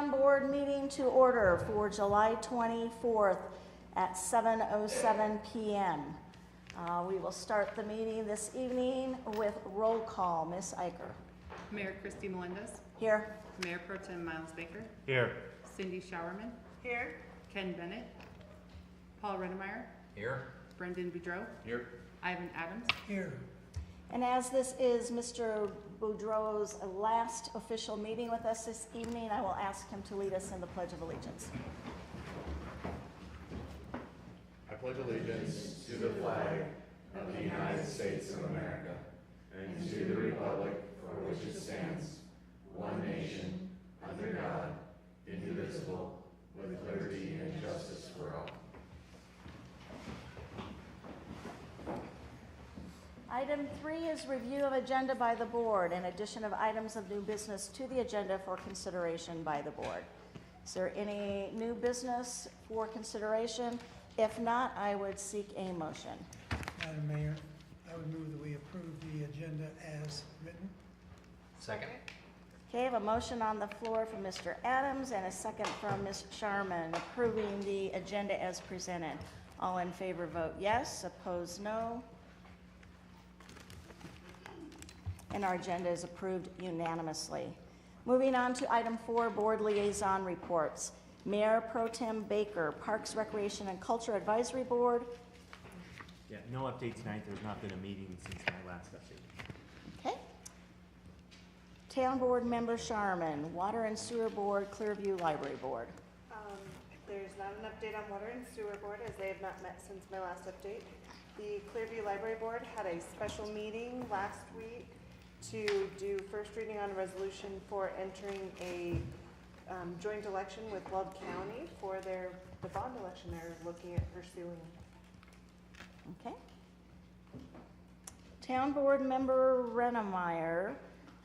Town Board meeting to order for July 24th at 7:07 p.m. We will start the meeting this evening with roll call. Ms. Eicher. Mayor Christy Melendez. Here. Mayor Pro Tem Miles Baker. Here. Cindy Showerman. Here. Ken Bennett. Paul Redemeyer. Here. Brendan Boudreau. Here. Ivan Adams. Here. And as this is Mr. Boudreau's last official meeting with us this evening, I will ask him to lead us in the Pledge of Allegiance. I pledge allegiance to the flag of the United States of America and to the republic for which it stands, one nation, under God, indivisible, with liberty and justice for all. Item 3 is review of agenda by the board and addition of items of new business to the agenda for consideration by the board. Is there any new business for consideration? If not, I would seek a motion. Madam Mayor, I would move that we approve the agenda as written. Second. Okay, I have a motion on the floor from Mr. Adams and a second from Ms. Sharman approving the agenda as presented. All in favor vote yes, opposed no. And our agenda is approved unanimously. Moving on to item 4, board liaison reports. Mayor Pro Tem Baker, Parks, Recreation, and Culture Advisory Board. Yeah, no update tonight. There's not been a meeting since my last update. Okay. Town Board Member Sharman, Water and Sewer Board, Clearview Library Board. There's not an update on Water and Sewer Board as they have not met since my last update. The Clearview Library Board had a special meeting last week to do first reading on a resolution for entering a joint election with Weld County for the bond election they're looking at pursuing. Okay. Town Board Member Renemeyer,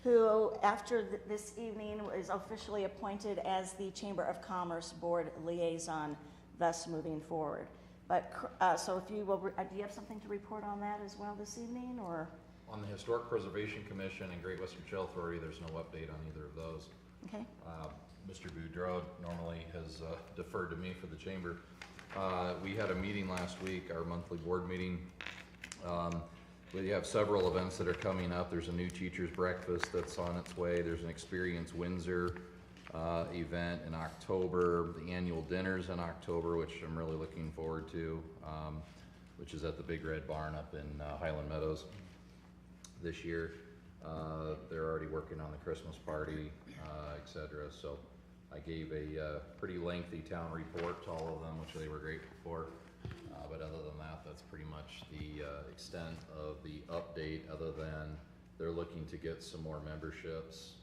who after this evening is officially appointed as the Chamber of Commerce Board liaison, thus moving forward. But so if you will, do you have something to report on that as well this evening, or? On the Historic Preservation Commission and Great Western Trail Authority, there's no update on either of those. Okay. Mr. Boudreau normally has deferred to me for the chamber. We had a meeting last week, our monthly board meeting. We have several events that are coming up. There's a new teacher's breakfast that's on its way. There's an Experience Windsor event in October. The annual dinner's in October, which I'm really looking forward to, which is at the Big Red Barn up in Highland Meadows this year. They're already working on the Christmas party, etc. So I gave a pretty lengthy town report to all of them, which they were grateful for. But other than that, that's pretty much the extent of the update, other than they're looking to get some more memberships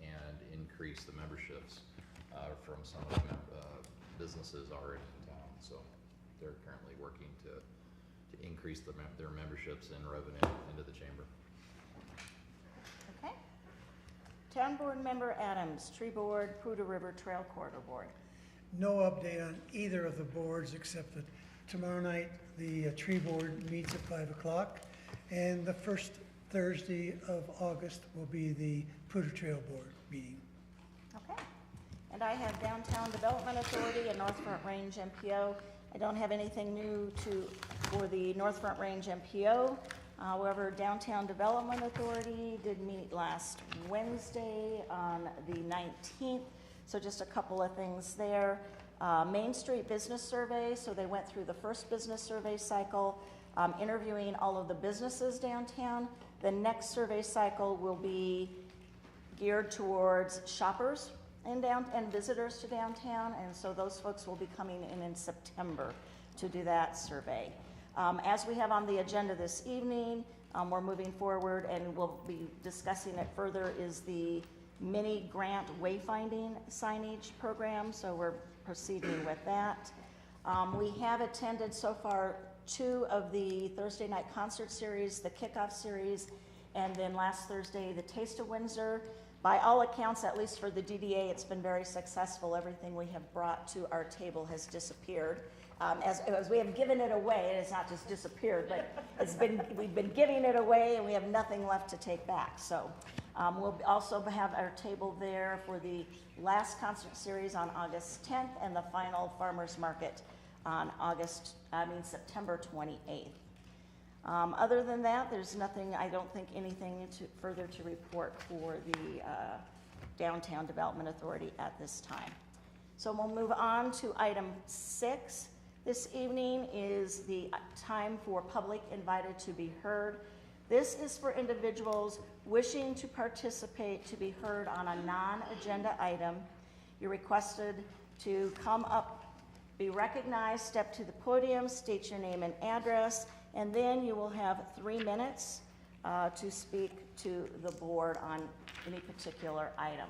and increase the memberships from some of the businesses already in town. So they're currently working to increase their memberships and revenue into the chamber. Okay. Town Board Member Adams, Tree Board, Poudre River Trail Corridor Board. No update on either of the boards except that tomorrow night the tree board meets at 5 o'clock, and the first Thursday of August will be the Poudre Trail Board meeting. Okay. And I have Downtown Development Authority and North Front Range MPO. I don't have anything new for the North Front Range MPO. However, Downtown Development Authority did meet last Wednesday on the 19th. So just a couple of things there. Main Street Business Survey, so they went through the first business survey cycle, interviewing all of the businesses downtown. The next survey cycle will be geared towards shoppers and visitors to downtown, and so those folks will be coming in September to do that survey. As we have on the agenda this evening, we're moving forward and we'll be discussing it further, is the mini grant wayfinding signage program, so we're proceeding with that. We have attended so far 2 of the Thursday night concert series, the kickoff series, and then last Thursday, the Taste of Windsor. By all accounts, at least for the DDA, it's been very successful. Everything we have brought to our table has disappeared. As we have given it away, it's not just disappeared, but we've been giving it away and we have nothing left to take back. So We'll also have our table there for the last concert series on August 10th and the final farmer's market on September 28th. Other than that, there's nothing, I don't think anything further to report for the Downtown Development Authority at this time. So we'll move on to item 6. This evening is the time for public invited to be heard. This is for individuals wishing to participate to be heard on a non-agenda item. You're requested to come up, be recognized, step to the podium, state your name and address, and then you will have 3 minutes to speak to the board on any particular item.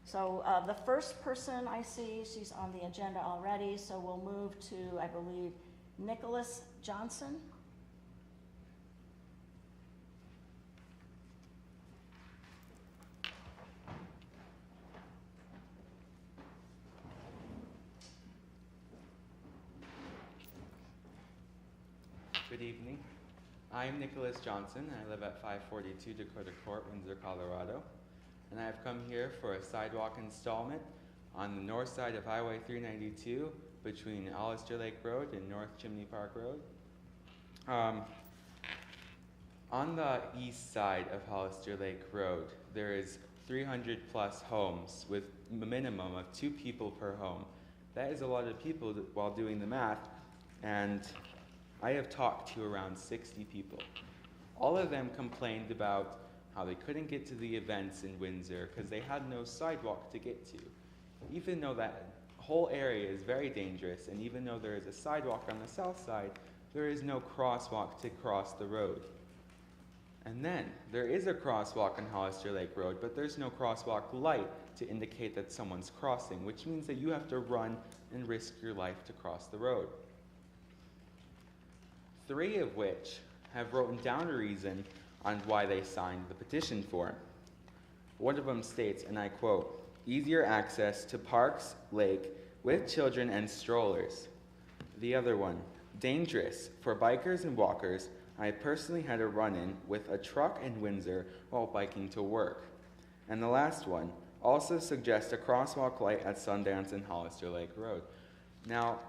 So the first person I see, she's on the agenda already, so we'll move to, I believe, Nicholas Johnson. Good evening. I'm Nicholas Johnson. I live at 542 Dakota Court, Windsor, Colorado. And I have come here for a sidewalk installment on the north side of Highway 392 between Hollister Lake Road and North Chimney Park Road. On the east side of Hollister Lake Road, there is 300 plus homes with a minimum of 2 people per home. That is a lot of people while doing the math, and I have talked to around 60 people. All of them complained about how they couldn't get to the events in Windsor because they had no sidewalk to get to. Even though that whole area is very dangerous, and even though there is a sidewalk on the south side, there is no crosswalk to cross the road. And then, there is a crosswalk on Hollister Lake Road, but there's no crosswalk light to indicate that someone's crossing, which means that you have to run and risk your life to cross the road. 3 of which have written down a reason on why they signed the petition form. One of them states, and I quote, "Easier access to parks, lake, with children and strollers." The other one, "Dangerous for bikers and walkers. I personally had a run-in with a truck in Windsor while biking to work." And the last one, "Also suggest a crosswalk light at Sundance and Hollister Lake Road." Now,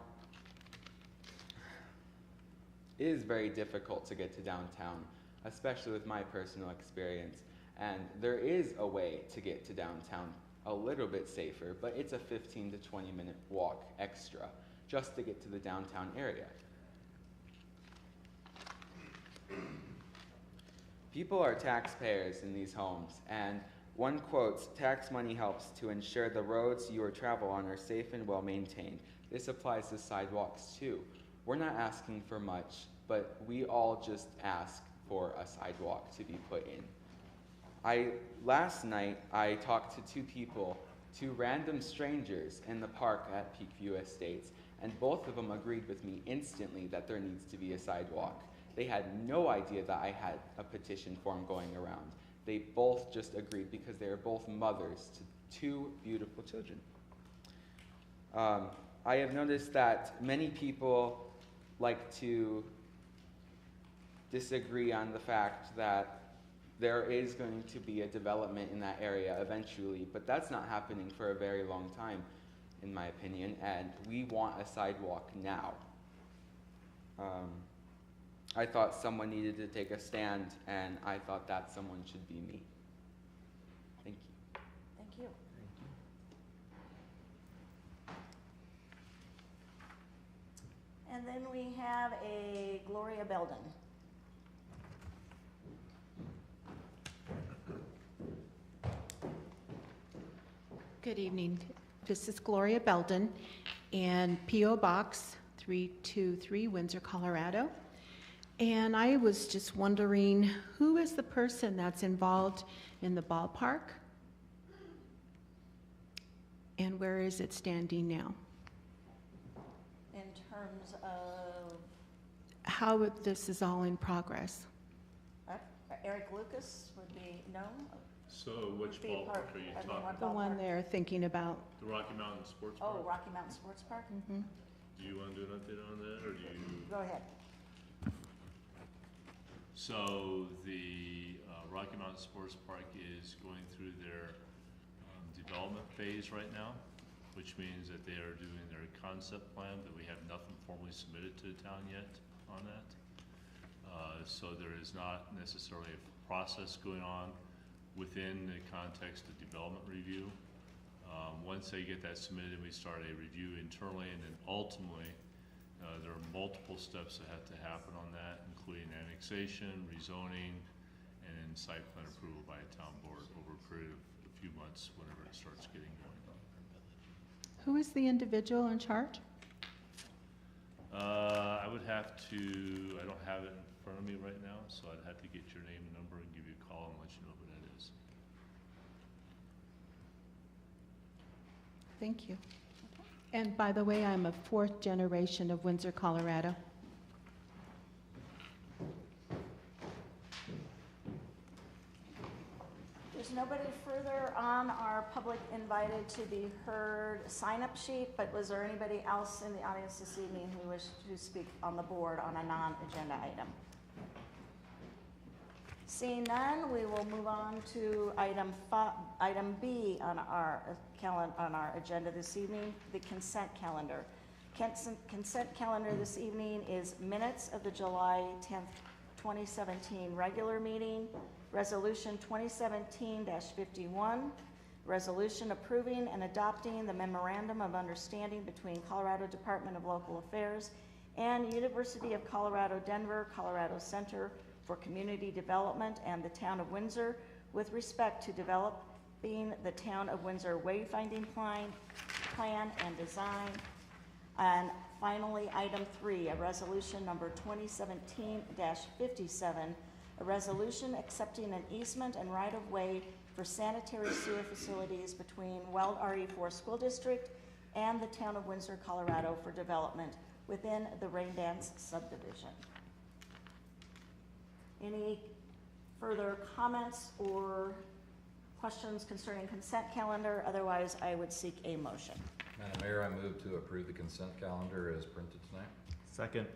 it is very difficult to get to downtown, especially with my personal experience. And there is a way to get to downtown a little bit safer, but it's a 15 to 20 minute walk extra just to get to the downtown area. People are taxpayers in these homes, and one quotes, "Tax money helps to ensure the roads you travel on are safe and well maintained." This applies to sidewalks too. We're not asking for much, but we all just ask for a sidewalk to be put in. Last night, I talked to 2 people, 2 random strangers in the park at Peakview Estates, and both of them agreed with me instantly that there needs to be a sidewalk. They had no idea that I had a petition form going around. They both just agreed because they are both mothers to 2 beautiful children. I have noticed that many people like to disagree on the fact that there is going to be a development in that area eventually, but that's not happening for a very long time, in my opinion, and we want a sidewalk now. I thought someone needed to take a stand, and I thought that someone should be me. Thank you. Thank you. And then we have a Gloria Belden. Good evening. This is Gloria Belden, and P.O. Box 323, Windsor, Colorado. And I was just wondering, who is the person that's involved in the ballpark? And where is it standing now? In terms of, How this is all in progress? Eric Lucas would be, no? So which Be a ballpark part- are you I mean, talking? what The one ballpark? they're thinking about. The Rocky Mountain Sports Oh, Park? Rocky Mountain Sports Park? Mhm. Do you want to do an update on that, or do you? Go ahead. So the Rocky Mountain Sports Park is going through their development phase right now, which means that they are doing their concept plan, but we have nothing formally submitted to the town yet on that. So there is not necessarily a process going on within the context of development review. Once they get that submitted, we start a review internally, and then ultimately there are multiple steps that have to happen on that, including annexation, rezoning, and site plan approval by a town board over a period of a few months whenever it starts getting going. Who is the individual in charge? I would have to, I don't have it in front of me right now, so I'd have to get your name and number and give you a call and let you know who that is. Thank you. And by the way, I'm a fourth generation of Windsor, Colorado. There's nobody further on our public invited to be heard sign-up sheet, but was there anybody else in the audience this evening who wished to speak on the board on a non-agenda item? Seeing none, we will move on to item B on our agenda this evening, the consent calendar. Consent calendar this evening is minutes of the July 10th, 2017 regular meeting, Resolution 2017-51, resolution approving and adopting the Memorandum of Understanding between Colorado Department of Local Affairs and University of Colorado Denver, Colorado Center for Community Development and the Town of Windsor with respect to developing the Town of Windsor wayfinding plan and design. And finally, item 3, a resolution number 2017-57, a resolution accepting an easement and right-of-way for sanitary sewer facilities between Weld RE4 School District and the Town of Windsor, Colorado for development within the Raindance subdivision. Any further comments or questions concerning consent calendar? Otherwise, I would seek a motion. Madam Mayor, I move to approve the consent calendar as printed tonight. Second.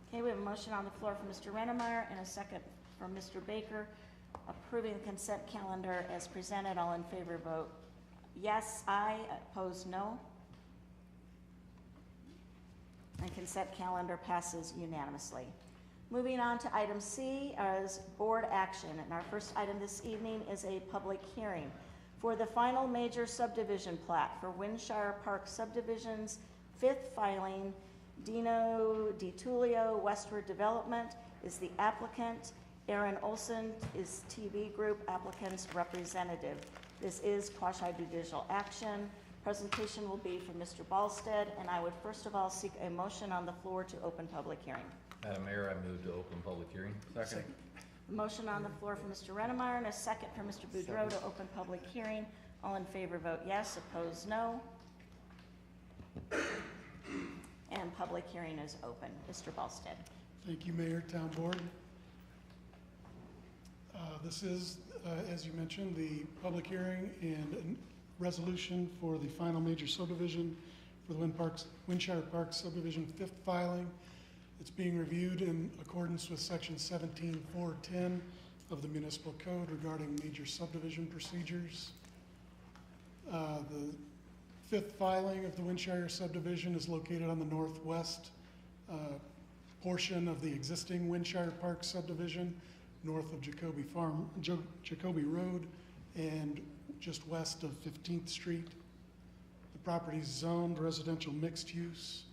Okay, we have a motion on the floor from Mr. Rennemeyer and a second from Mr. Baker approving the consent calendar as presented. All in favor vote yes, aye. Opposed, no. And consent calendar passes unanimously. Moving on to item C as board action. And our first item this evening is a public hearing for the final major subdivision plat for Windshire Park Subdivision's 5th filing. Dino DiTullio Westward Development is the applicant. Aaron Olson is TV Group applicant's representative. This is quasi-judicial action. Presentation will be from Mr. Balstead, and I would first of all seek a motion on the floor to open public hearing. Madam Mayor, I move to open public hearing. Second. A motion on the floor from Mr. Rennemeyer and a second from Mr. Boudreau to open public hearing. All in favor vote yes, opposed no. And public hearing is open. Mr. Balstead. Thank you, Mayor, Town Board. This is, as you mentioned, the public hearing and resolution for the final major subdivision for the Windshire Park Subdivision 5th filing. It's being reviewed in accordance with Section 17.410 of the Municipal Code regarding major subdivision procedures. The 5th filing of the Windshire subdivision is located on the northwest portion of the existing Windshire Park subdivision, north of Jacoby Road and just west of 15th Street. The property is zoned residential mixed use.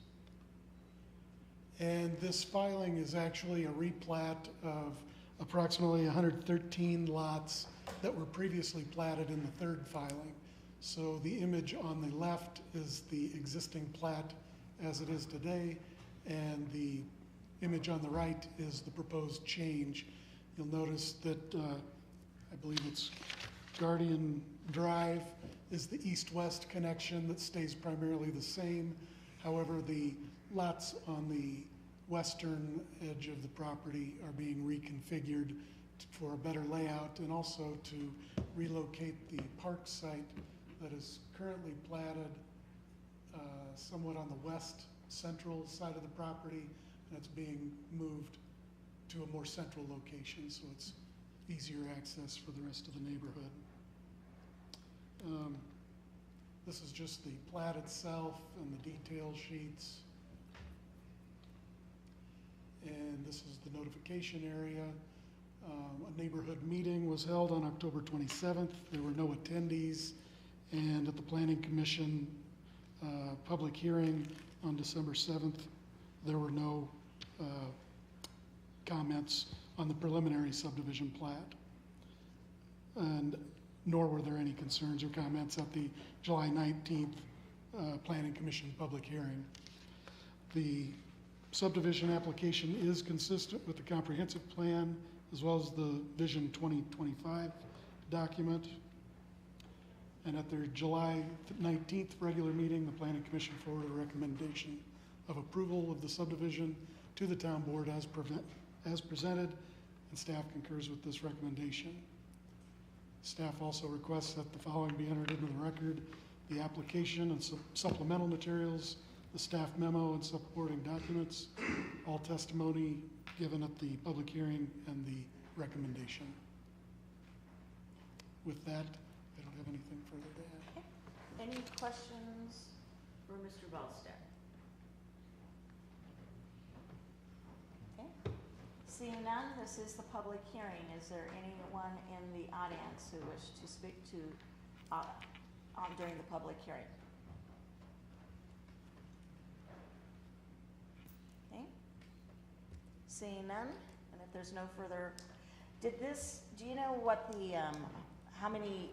And this filing is actually a replat of approximately 113 lots that were previously platted in the 3rd filing. So the image on the left is the existing plat as it is today, and the image on the right is the proposed change. You'll notice that I believe it's Guardian Drive is the east-west connection that stays primarily the same. However, the lots on the western edge of the property are being reconfigured for a better layout and also to relocate the park site that is currently platted somewhat on the west central side of the property, and it's being moved to a more central location, so it's easier access for the rest of the neighborhood. This is just the plat itself and the detail sheets. And this is the notification area. A neighborhood meeting was held on October 27th. There were no attendees. And at the Planning Commission public hearing on December 7th, there were no comments on the preliminary subdivision plat. And nor were there any concerns or comments at the July 19th Planning Commission public hearing. The subdivision application is consistent with the comprehensive plan as well as the Vision 2025 document. And at their July 19th regular meeting, the Planning Commission forwarded a recommendation of approval of the subdivision to the town board as presented, and staff concurs with this recommendation. Staff also requests that the following be entered into the record: the application and supplemental materials, the staff memo and supporting documents, all testimony given at the public hearing, and the recommendation. With that, I don't have anything further to add. Okay. Any questions for Mr. Balstead? Okay. Seeing none, this is the public hearing. Is there anyone in the audience who wishes to speak to during the public hearing? Okay. Seeing none, and if there's no further, do you know what the, how many,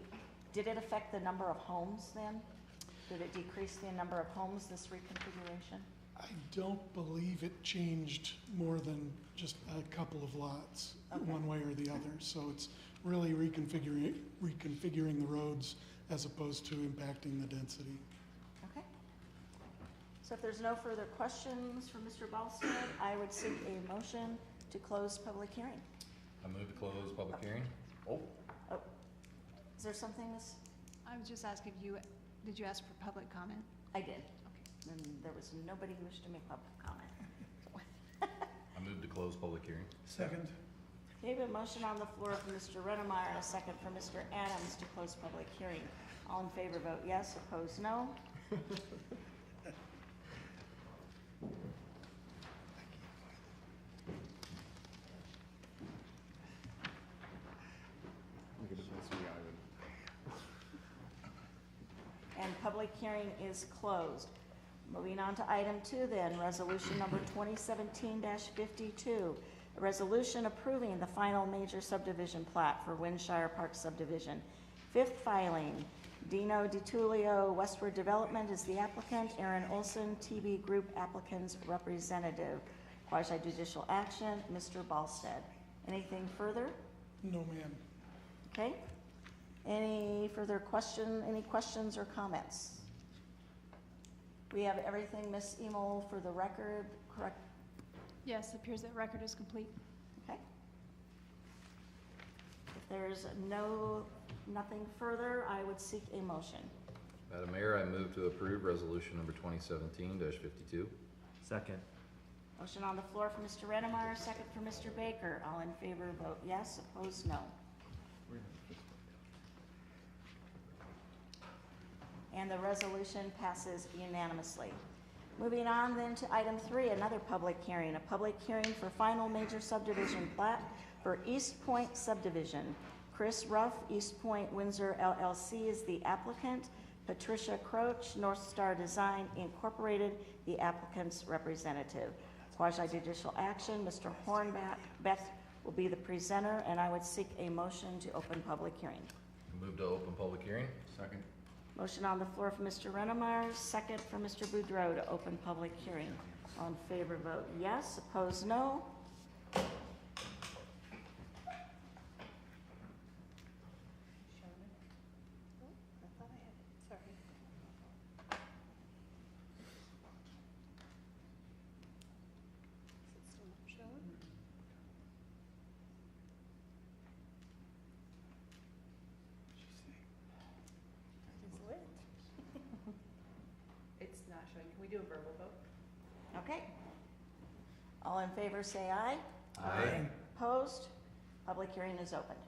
did it affect the number of homes then? Did it decrease the number of homes, this reconfiguration? I don't believe it changed more than just a couple of lots, Okay. one way or the other. So it's really reconfiguring the roads as opposed to impacting the density. Okay. So if there's no further questions for Mr. Balstead, I would seek a motion to close public hearing. I move to close public hearing. Oh, Is there something, Ms.? I was just asking did you ask for public comment? I did. Okay. And there was nobody who wished to make public comment. I move to close public hearing. Second. Okay, we have a motion on the floor from Mr. Redemeyer and a second from Mr. Adams to close public hearing. All in favor vote yes, opposed no. And public hearing is closed. Moving on to item 2 then, resolution number 2017-52. A resolution approving the final major subdivision plat for Windshire Park subdivision. Fifth filing, Dino DiTullio Westward Development is the applicant, Aaron Olson, TB Group applicant's representative. Quasi judicial action, Mr. Balstead. Anything further? No, ma'am. Okay. Any questions or comments? We have everything, Ms. Emil, for the record, correct? Yes, it appears that record is complete. Okay. If there's nothing further, I would seek a motion. Madam Mayor, I move to approve resolution number 2017-52. Second. Motion on the floor for Mr. Redemeyer, second for Mr. Baker. All in favor, vote yes, opposed, no. And the resolution passes unanimously. Moving on then to item 3, another public hearing. A public hearing for final major subdivision plat for East Point subdivision. Chris Ruff, East Point Windsor LLC is the applicant. Patricia Croach, North Star Design Incorporated, the applicant's representative. Quasi judicial action, Mr. Hornbeck will be the presenter, and I would seek a motion to open public hearing. Move to open public hearing. Second. Motion on the floor for Mr. Redemeyer, second for Mr. Boudreau to open public hearing. All in favor vote yes, opposed no. It's not showing. Can we do a verbal vote? Okay. All in favor say aye. Aye. Opposed? Public hearing is opened.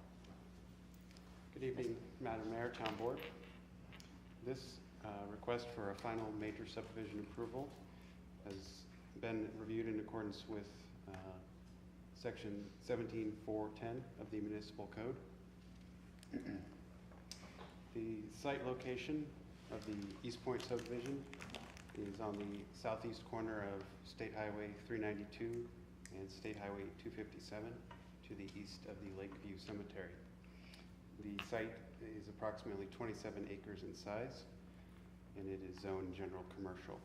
Good evening, Madam Mayor, Town Board. This request for a final major subdivision approval has been reviewed in accordance with Section 17410 of the Municipal Code. The site location of the East Point subdivision is on the southeast corner of State Highway 392 and State Highway 257 to the east of the Lakeview Cemetery. The site is approximately 27 acres in size, and it is zoned general commercial.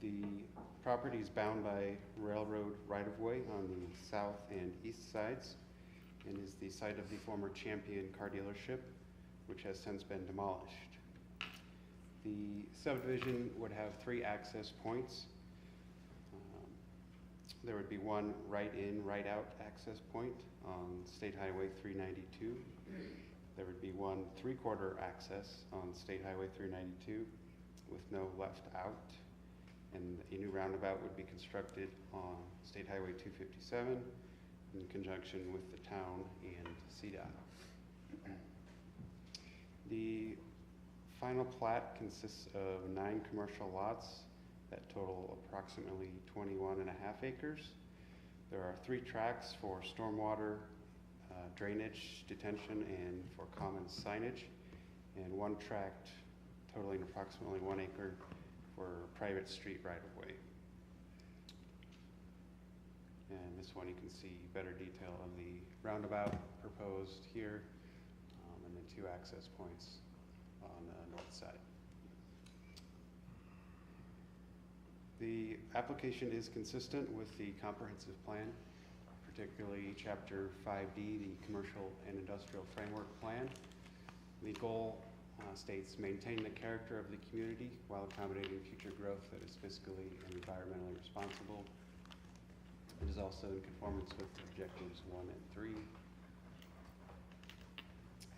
The property is bound by railroad right-of-way on the south and east sides, and is the site of the former Champion car dealership, which has since been demolished. The subdivision would have 3 access points. There would be one right-in, right-out access point on State Highway 392. There would be one 3/4 access on State Highway 392 with no left out. And a new roundabout would be constructed on State Highway 257 in conjunction with the town and CDOT. The final plat consists of 9 commercial lots that total approximately 21.5 acres. There are 3 tracks for stormwater, drainage, detention, and for common signage, and 1 tract totaling approximately 1 acre for private street right-of-way. And this one you can see better detail of the roundabout proposed here, and the 2 access points on the north side. The application is consistent with the comprehensive plan, particularly Chapter 5D, the Commercial and Industrial Framework Plan. The goal states maintain the character of the community while accommodating future growth that is fiscally and environmentally responsible. It is also in conformance with objectives 1 and 3.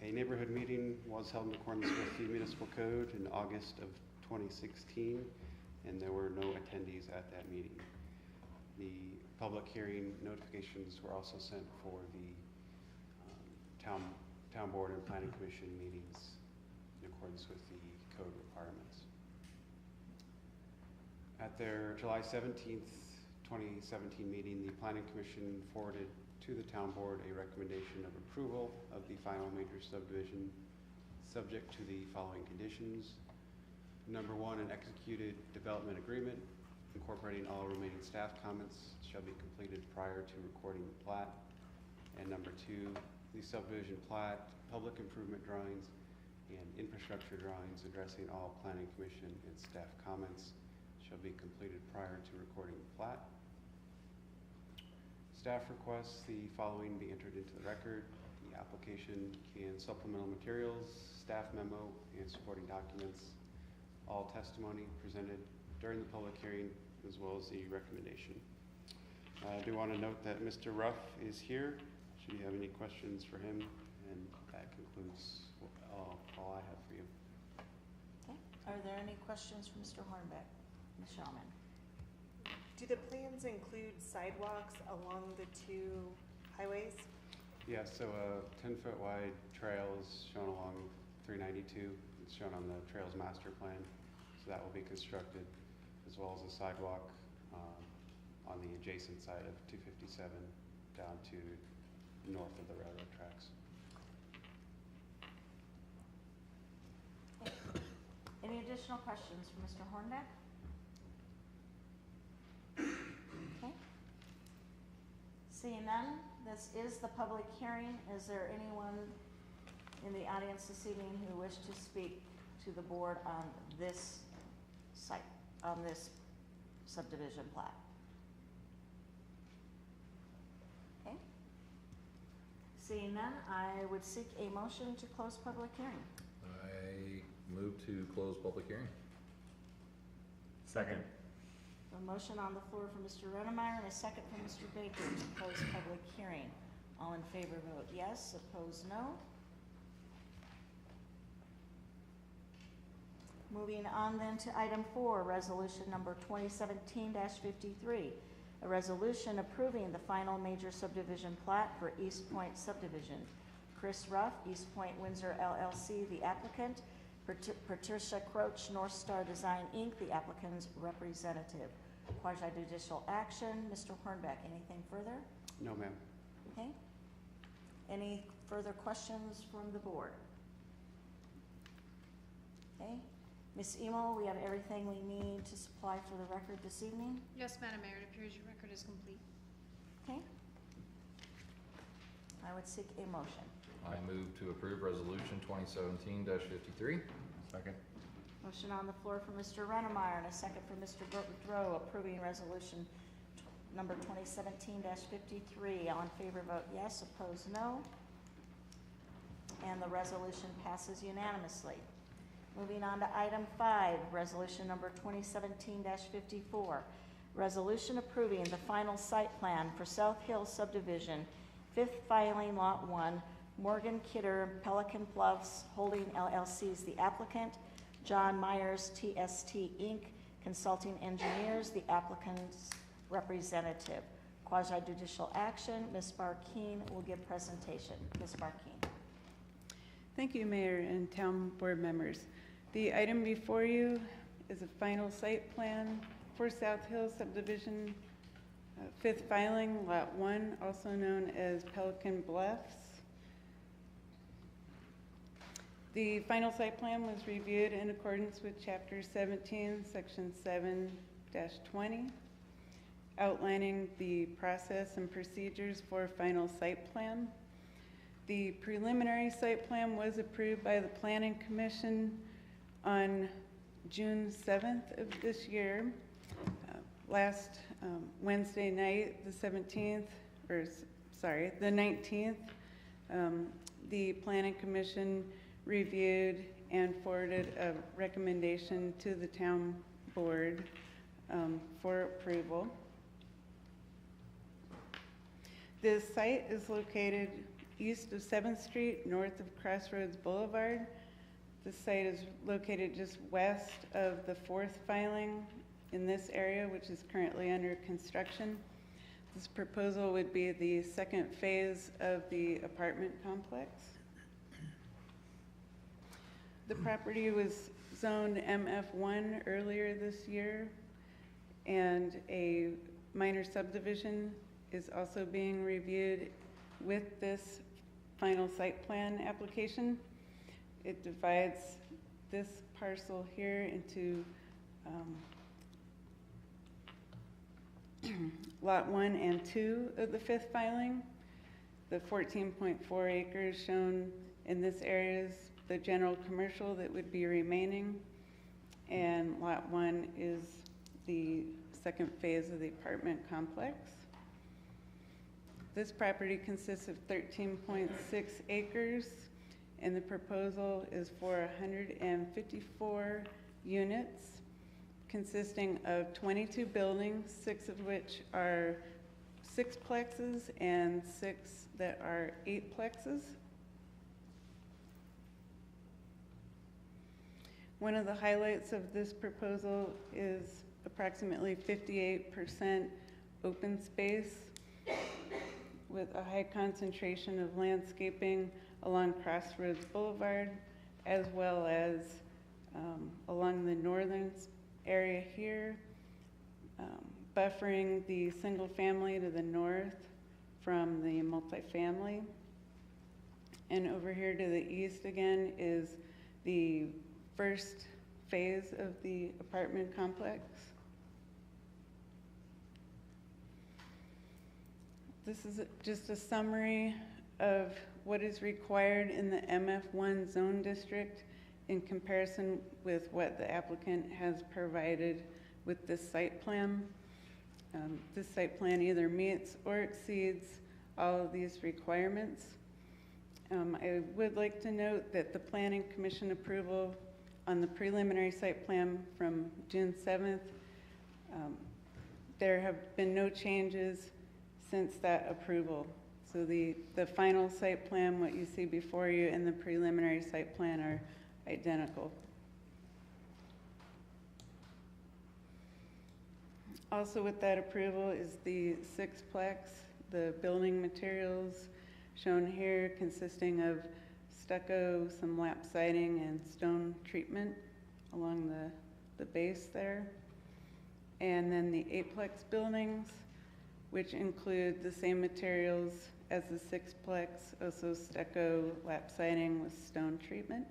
A neighborhood meeting was held in accordance with the municipal code in August of 2016, and there were no attendees at that meeting. The public hearing notifications were also sent for the town board and planning commission meetings in accordance with the code requirements. At their July 17th, 2017 meeting, the planning commission forwarded to the town board a recommendation of approval of the final major subdivision subject to the following conditions. Number 1, an executed development agreement incorporating all remaining staff comments shall be completed prior to recording the plat. And number 2, the subdivision plat, public improvement drawings, and infrastructure drawings addressing all planning commission and staff comments shall be completed prior to recording the plat. Staff requests the following be entered into the record: the application and supplemental materials, staff memo, and supporting documents, all testimony presented during the public hearing, as well as the recommendation. I do want to note that Mr. Ruff is here, should you have any questions for him, and that concludes all I have for you. Okay. Are there any questions for Mr. Hornbeck? Ms. Shawman? Do the plans include sidewalks along the 2 highways? Yeah, so a 10-foot wide trail is shown along 392. It's shown on the trails master plan. So that will be constructed, as well as a sidewalk on the adjacent side of 257 down to north of the railroad tracks. Any additional questions for Mr. Hornbeck? Okay. Seeing none, this is the public hearing. Is there anyone in the audience this evening who wish to speak to the board on this site, on this subdivision plat? Okay. Seeing none, I would seek a motion to close public hearing. I move to close public hearing. Second. A motion on the floor from Mr. Rennemeyer and a second from Mr. Baker to close public hearing. All in favor vote yes, opposed no. Moving on then to item 4, resolution number 2017-53. a resolution approving the final major subdivision plat for East Point subdivision. Chris Ruff, East Point Windsor LLC, the applicant. Patricia Croach, North Star Design, Inc., the applicant's representative. Quasi-judicial action. Mr. Hornbeck, anything further? No, ma'am. Okay. Any further questions from the board? Okay. Ms. Emo, we have everything we need to supply for the record this evening? Yes, Madam Mayor, it appears your record is complete. Okay. I would seek a motion. I move to approve resolution 2017-53. Second. Motion on the floor for Mr. Rennemeyer and a second for Mr. Boudreau approving resolution number 2017-53. All in favor vote yes, opposed no. And the resolution passes unanimously. Moving on to item 5, resolution number 2017-54. Resolution approving the final site plan for South Hill subdivision, 5th filing lot 1, Morgan Kidder, Pelican Bluffs Holding LLC is the applicant. John Myers, TST Inc., Consulting Engineers, the applicant's representative. Quasi-judicial action, Ms. Barkeen will give presentation. Ms. Barkeen. Thank you, Mayor and Town Board members. The item before you is a final site plan for South Hill subdivision, 5th filing, Lot 1, also known as Pelican Bluffs. The final site plan was reviewed in accordance with Chapter 17, Section 7-20, outlining the process and procedures for final site plan. The preliminary site plan was approved by the Planning Commission on June 7th of this year. Last Wednesday night, the 19th, the Planning Commission reviewed and forwarded a recommendation to the town board for approval. This site is located east of 7th Street, north of Crossroads Boulevard. The site is located just west of the 4th filing in this area, which is currently under construction. This proposal would be the second phase of the apartment complex. The property was zoned MF1 earlier this year, and a minor subdivision is also being reviewed with this final site plan application. It divides this parcel here into Lot 1 and 2 of the 5th filing. The 14.4 acres shown in this area is the general commercial that would be remaining, and Lot 1 is the second phase of the apartment complex. This property consists of 13.6 acres, and the proposal is for 154 units consisting of 22 buildings, 6 of which are 6-plexes and 6 that are 8-plexes. One of the highlights of this proposal is approximately 58% open space with a high concentration of landscaping along Crossroads Boulevard, as well as along the northern area here, buffering the single family to the north from the multifamily. And over here to the east again is the first phase of the apartment complex. This is just a summary of what is required in the MF1 zone district in comparison with what the applicant has provided with this site plan. This site plan either meets or exceeds all of these requirements. I would like to note that the Planning Commission approval on the preliminary site plan from June 7th, there have been no changes since that approval. So the final site plan, what you see before you, and the preliminary site plan are identical. Also with that approval is the sixplex, the building materials shown here consisting of stucco, some lap siding, and stone treatment along the base there. And then the eightplex buildings, which include the same materials as the sixplex, also stucco, lap siding with stone treatment.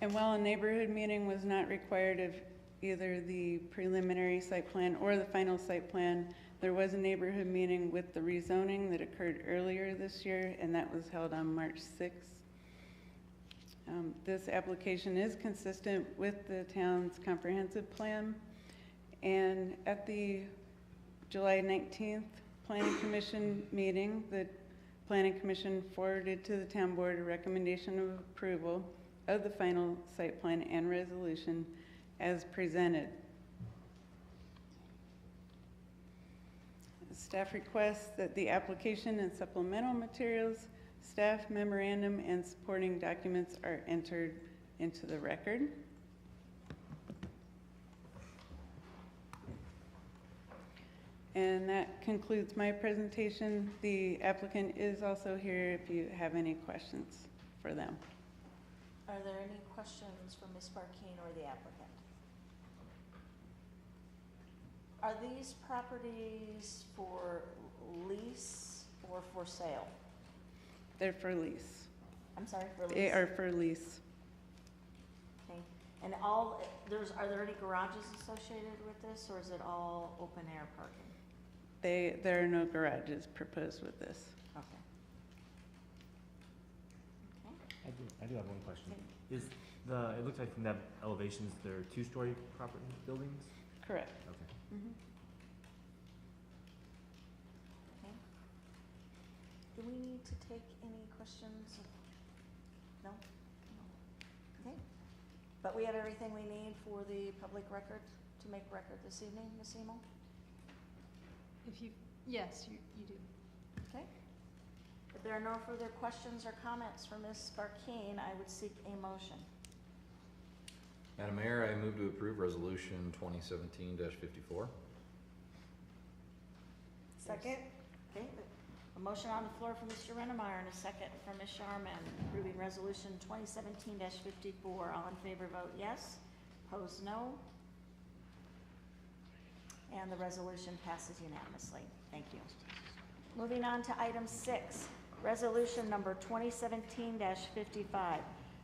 And while a neighborhood meeting was not required of either the preliminary site plan or the final site plan, there was a neighborhood meeting with the rezoning that occurred earlier this year, and that was held on March 6th. This application is consistent with the town's comprehensive plan, and at the July 19th Planning Commission meeting, the Planning Commission forwarded to the town board a recommendation of approval of the final site plan and resolution as presented. Staff requests that the application and supplemental materials, staff memorandum, and supporting documents are entered into the record. And that concludes my presentation. The applicant is also here if you have any questions for them. Are there any questions for Ms. Barkeen or the applicant? Are these properties for lease or for sale? They're for lease. I'm sorry, for lease? They are for lease. Okay. And are there any garages associated with this, or is it all open air parking? There are no garages proposed with this. Okay. I do have one question. It looks like from that elevations, they're two-story property buildings? Correct. Okay. Mm-hmm. Okay. Do we need to take any questions? No? No. Okay. But we have everything we need for the public record, to make record this evening, Ms. Emel? Yes, you do. Okay. If there are no further questions or comments for Ms. Barkeen, I would seek a motion. Madam Mayor, I move to approve resolution 2017-54. Second? Okay, a motion on the floor from Mr. Rennemeyer and a second from Ms. Sharman, approving resolution 2017-54. All in favor vote yes. Opposed no. And the resolution passes unanimously. Thank you. Moving on to item 6, resolution number 2017-55.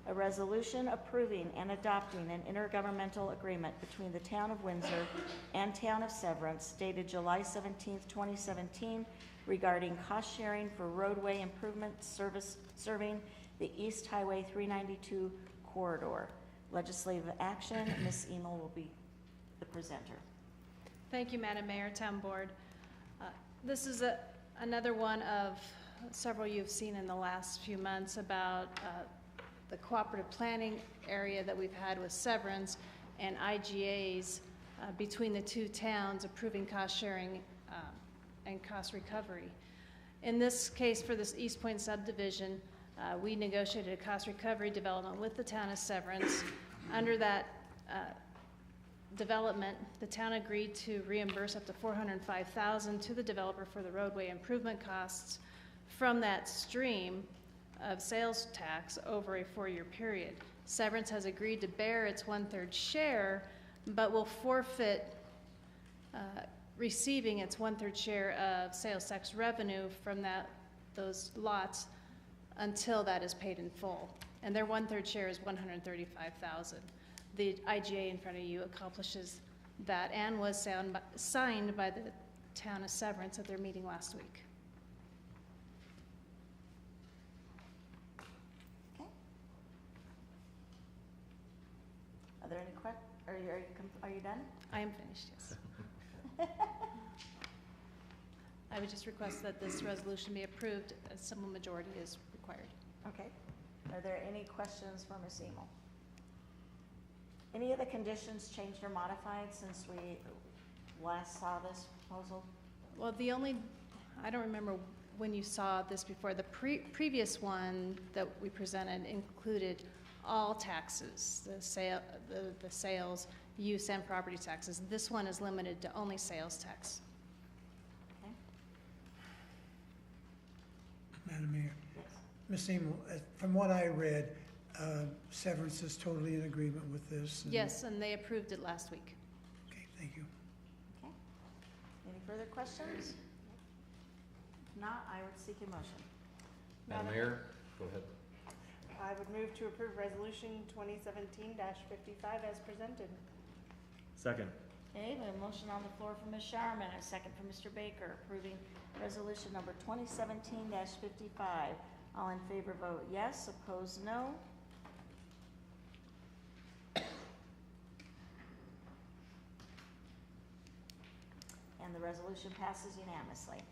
A resolution approving and adopting an intergovernmental agreement between the Town of Windsor and Town of Severance dated July 17, 2017 regarding cost sharing for roadway improvement service serving the East Highway 392 corridor. Legislative action. Ms. Emel will be the presenter. Thank you, Madam Mayor, Town Board. This is another one of several you've seen in the last few months about the cooperative planning area that we've had with Severance and IGAs between the two towns approving cost sharing and cost recovery. In this case, for this East Point subdivision, we negotiated a cost recovery development with the Town of Severance. Under that development, the town agreed to reimburse up to $405,000 to the developer for the roadway improvement costs from that stream of sales tax over a 4-year period. Severance has agreed to bear its 1/3 share, but will forfeit receiving its 1/3 share of sales tax revenue from those lots until that is paid in full. And their 1/3 share is $135,000. The IGA in front of you accomplishes that and was signed by the Town of Severance at their meeting last week. Okay. Are there any questions? Are you done? I am finished, yes. I would just request that this resolution be approved as simple majority is required. Okay. Are there any questions for Ms. Emel? Any of the conditions changed or modified since we last saw this proposal? Well, I don't remember when you saw this before. The previous one that we presented included all taxes, the sales, use, and property taxes. This one is limited to only sales tax. Okay. Madam Mayor, Yes. Ms. Seymour, from what I read, Severance is totally in agreement with this. and- Yes, and they approved it last week. Okay, thank you. Okay. Any further questions? If not, I would seek a motion. Madam Mayor, go ahead. I would move to approve resolution 2017-55 as presented. Second. Okay, we have a motion on the floor from Ms. Sharman, a second from Mr. Baker, approving resolution number 2017-55. All in favor vote yes, opposed no. And the resolution passes unanimously.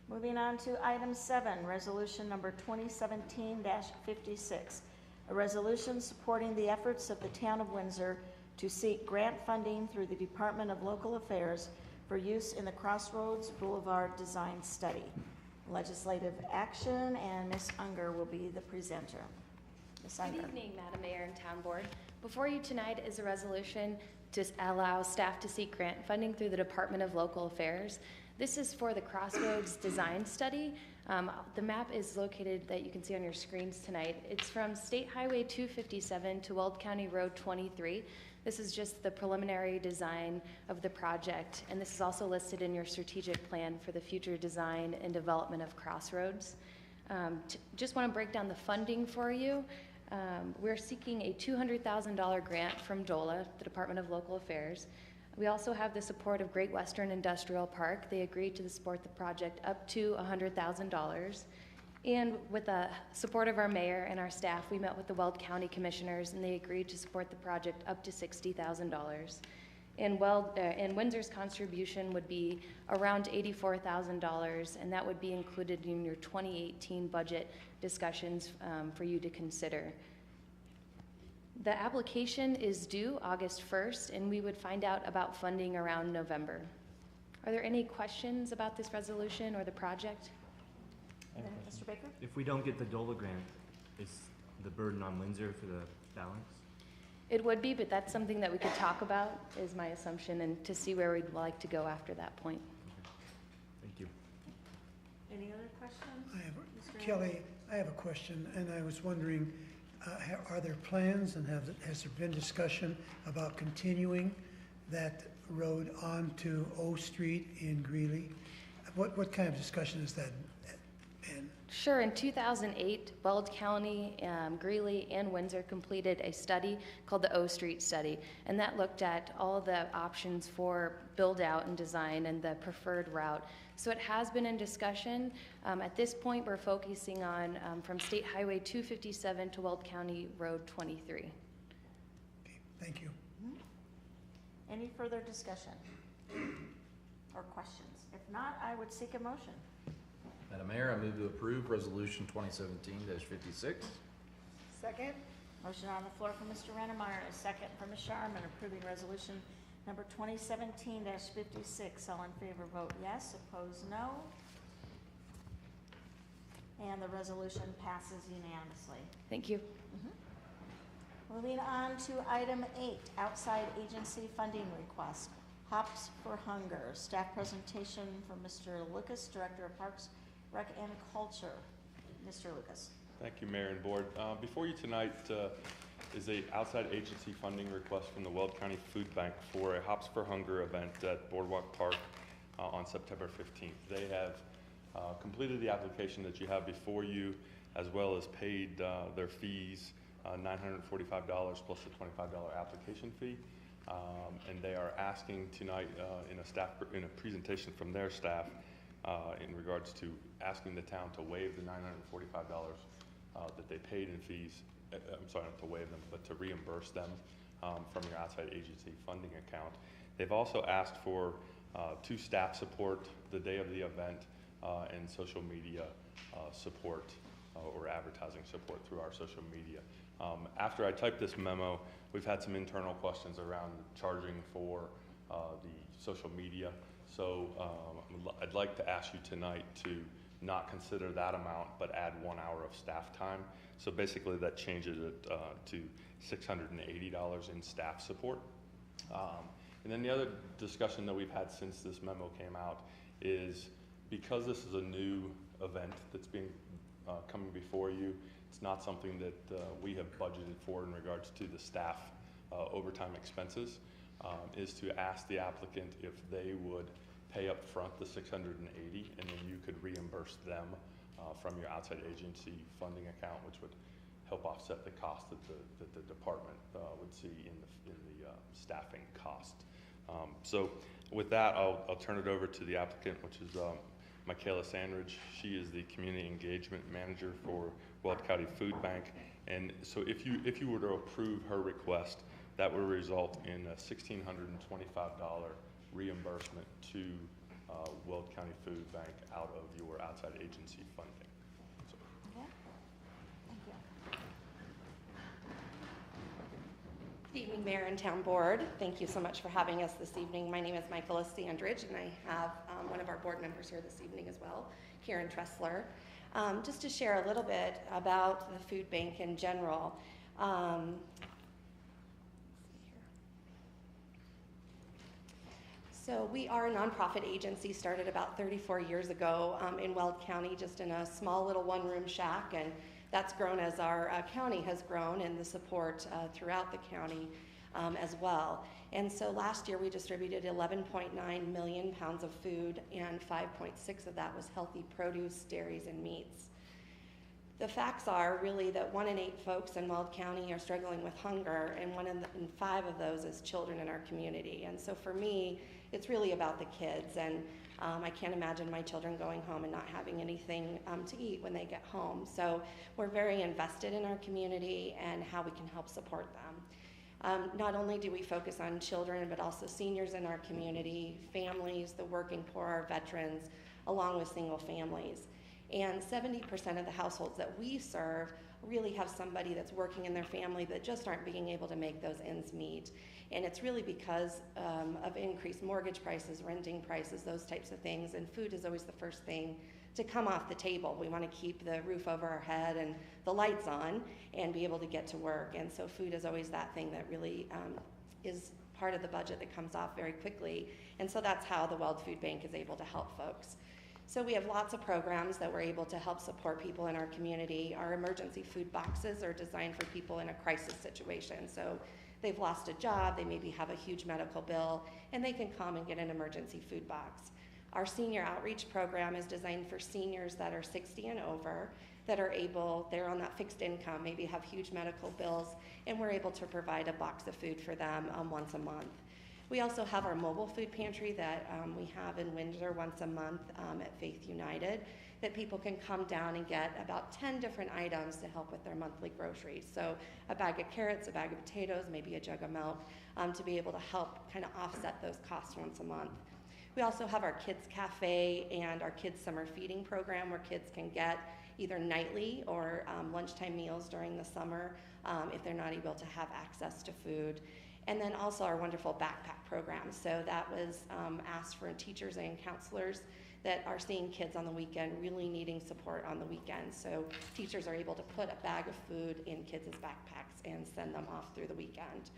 Moving on to item 7, resolution number 2017-56. A resolution supporting the efforts of the town of Windsor to seek grant funding through the Department of Local Affairs for use in the Crossroads Boulevard Design Study. Legislative action, and Ms. Unger will be the presenter. Ms. Good Unger. evening, Madam Mayor and Town Board. Before you tonight is a resolution to allow staff to seek grant funding through the Department of Local Affairs. This is for the Crossroads Design Study. The map is located that you can see on your screens tonight. It's from State Highway 257 to Weld County Road 23. This is just the preliminary design of the project, and this is also listed in your strategic plan for the future design and development of Crossroads. Just want to break down the funding for you. We're seeking a $200,000 grant from DOLA, the Department of Local Affairs. We also have the support of Great Western Industrial Park. They agreed to support the project up to $100,000. And with the support of our mayor and our staff, we met with the Weld County Commissioners, and they agreed to support the project up to $60,000. And Windsor's contribution would be around $84,000, and that would be included in your 2018 budget discussions for you to consider. The application is due August 1st, and we would find out about funding around November. Are there any questions about this resolution or the project? I have a Then question. Mr. Baker? If we don't get the DOLA grant, is the burden on Windsor for the balance? It would be, but that's something that we could talk about, is my assumption, and to see where we'd like to go after that point. Thank you. Any other questions? Mr. Kelly, I have a question, and I was wondering, are there plans and has there been discussion about continuing that road onto O Street in Greeley? What kind of discussion is that in? Sure, in 2008, Weld County, Greeley, and Windsor completed a study called the O Street Study, and that looked at all the options for build-out and design and the preferred route. So it has been in discussion. At this point, we're focusing on from State Highway 257 to Weld County Road 23. Okay, thank you. Any further discussion or questions? If not, I would seek a motion. Madam Mayor, I move to approve resolution 2017-56. Second? Motion on the floor from Mr. Rennemeyer, a second from Ms. Sharman, approving resolution number 2017-56. All in favor vote yes, opposed no. And the resolution passes unanimously. Thank you. Moving on to item 8, outside agency funding request, Hops for Hunger. Staff presentation from Mr. Lucas, Director of Parks, Rec and Culture. Mr. Lucas. Thank you, Mayor and Board. Before you tonight is a outside agency funding request from the Weld County Food Bank for a Hops for Hunger event at Boardwalk Park on September 15th. They have completed the application that you have before you, as well as paid their fees, $945 plus the $25 application fee. And they are asking tonight in a presentation from their staff in regards to asking the town to waive the $945 that they paid in fees. I'm sorry, not to waive them, but to reimburse them from your outside agency funding account. They've also asked for 2 staff support the day of the event and social media support or advertising support through our social media. After I typed this memo, we've had some internal questions around charging for the social media. So I'd like to ask you tonight to not consider that amount, but add 1 hour of staff time. So basically that changes it to $680 in staff support. And then the other discussion that we've had since this memo came out is because this is a new event that's being coming before you, it's not something that we have budgeted for in regards to the staff overtime expenses, is to ask the applicant if they would pay up front the $680 and then you could reimburse them from your outside agency funding account, which would help offset the cost that the department would see in the staffing cost. So with that, I'll turn it over to the applicant, which is Michaela Sandridge. She is the Community Engagement Manager for Weld County Food Bank. And so if you were to approve her request, that would result in a $1,625 reimbursement to Weld County Food Bank out of your outside agency funding. So. Okay. Thank you. Good evening, Mayor and Town Board. Thank you so much for having us this evening. My name is Michaela Sandridge, and I have one of our board members here this evening as well, Karen Tressler. Just to share a little bit about the food bank in general. So we are a nonprofit agency, started about 34 years ago in Weld County, just in a small little one-room shack, and that's grown as our county has grown and the support throughout the county as well. And so last year we distributed 11.9 million pounds of food, and 5.6 of that was healthy produce, dairies, and meats. The facts are really that 1 in 8 folks in Weld County are struggling with hunger, and 1 in 5 of those is children in our community. And so for me, it's really about the kids, and I can't imagine my children going home and not having anything to eat when they get home. So we're very invested in our community and how we can help support them. Not only do we focus on children, but also seniors in our community, families, the working poor, our veterans, along with single families. And 70% of the households that we serve really have somebody that's working in their family that just aren't being able to make those ends meet. And it's really because of increased mortgage prices, renting prices, those types of things, and food is always the first thing to come off the table. We want to keep the roof over our head and the lights on and be able to get to work. And so food is always that thing that really is part of the budget that comes off very quickly. And so that's how the Weld Food Bank is able to help folks. So we have lots of programs that we're able to help support people in our community. Our emergency food boxes are designed for people in a crisis situation. So they've lost a job, they maybe have a huge medical bill, and they can come and get an emergency food box. Our senior outreach program is designed for seniors that are 60 and over, that are able, they're on that fixed income, maybe have huge medical bills, and we're able to provide a box of food for them once a month. We also have our mobile food pantry that we have in Windsor once a month at Faith United, that people can come down and get about 10 different items to help with their monthly groceries. So a bag of carrots, a bag of potatoes, maybe a jug of milk, to be able to help kind of offset those costs once a month. We also have our Kids Cafe and our Kids Summer Feeding Program, where kids can get either nightly or lunchtime meals during the summer if they're not able to have access to food. And then also our wonderful backpack program. So that was asked for teachers and counselors that are seeing kids on the weekend, really needing support on the weekend. So teachers are able to put a bag of food in kids' backpacks and send them off through the weekend.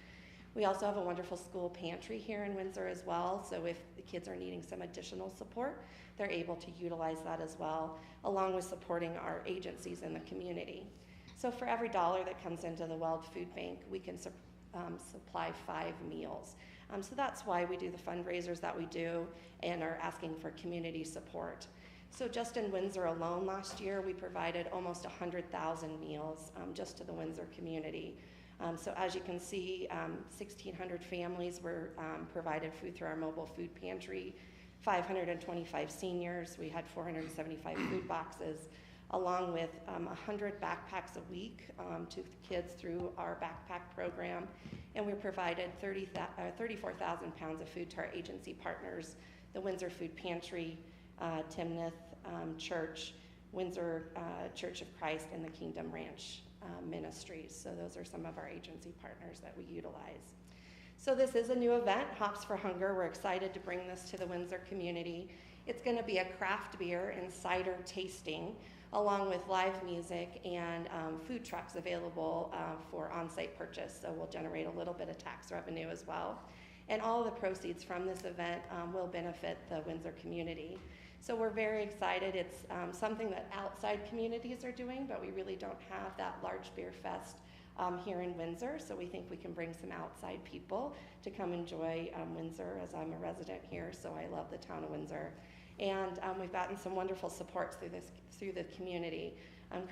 We also have a wonderful school pantry here in Windsor as well. So if the kids are needing some additional support, they're able to utilize that as well, along with supporting our agencies in the community. So for every $1 that comes into the Weld Food Bank, we can supply 5 meals. So that's why we do the fundraisers that we do and are asking for community support. So just in Windsor alone last year, we provided almost 100,000 meals just to the Windsor community. So as you can see, 1,600 families were provided food through our mobile food pantry, 525 seniors, we had 475 food boxes, along with 100 backpacks a week to kids through our backpack program. And we provided 34,000 pounds of food to our agency partners, the Windsor Food Pantry, Timnath Church, Windsor Church of Christ, and the Kingdom Ranch Ministries. So those are some of our agency partners that we utilize. So this is a new event, Hops for Hunger. We're excited to bring this to the Windsor community. It's going to be a craft beer and cider tasting, along with live music and food trucks available for on-site purchase. So we'll generate a little bit of tax revenue as well. And all the proceeds from this event will benefit the Windsor community. So we're very excited. It's something that outside communities are doing, but we really don't have that large beer fest here in Windsor. So we think we can bring some outside people to come enjoy Windsor, as I'm a resident here, so I love the town of Windsor. And we've gotten some wonderful support through the community.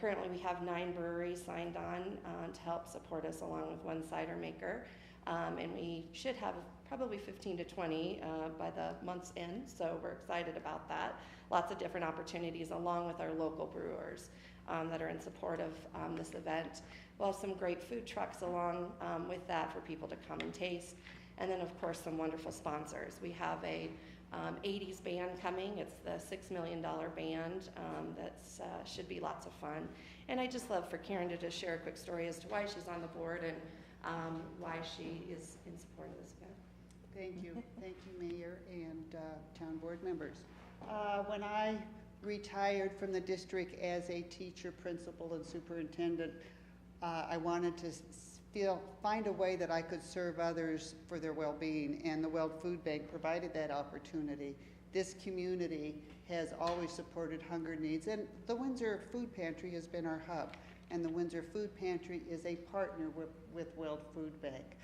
Currently we have 9 breweries signed on to help support us, along with 1 cider maker. And we should have probably 15 to 20 by the month's end, so we're excited about that. Lots of different opportunities, along with our local brewers that are in support of this event. We'll have some great food trucks along with that for people to come and taste. And then, of course, some wonderful sponsors. We have a 80s band coming. It's the $6 million band that should be lots of fun. And I just love for Karen to just share a quick story as to why she's on the board and why she is in support of this event. Thank you. Thank you, Mayor and town board members. When I retired from the district as a teacher, principal, and superintendent, I wanted to find a way that I could serve others for their well-being, and the Weld Food Bank provided that opportunity. This community has always supported hunger needs, and the Windsor Food Pantry has been our hub, and the Windsor Food Pantry is a partner with Weld Food Bank.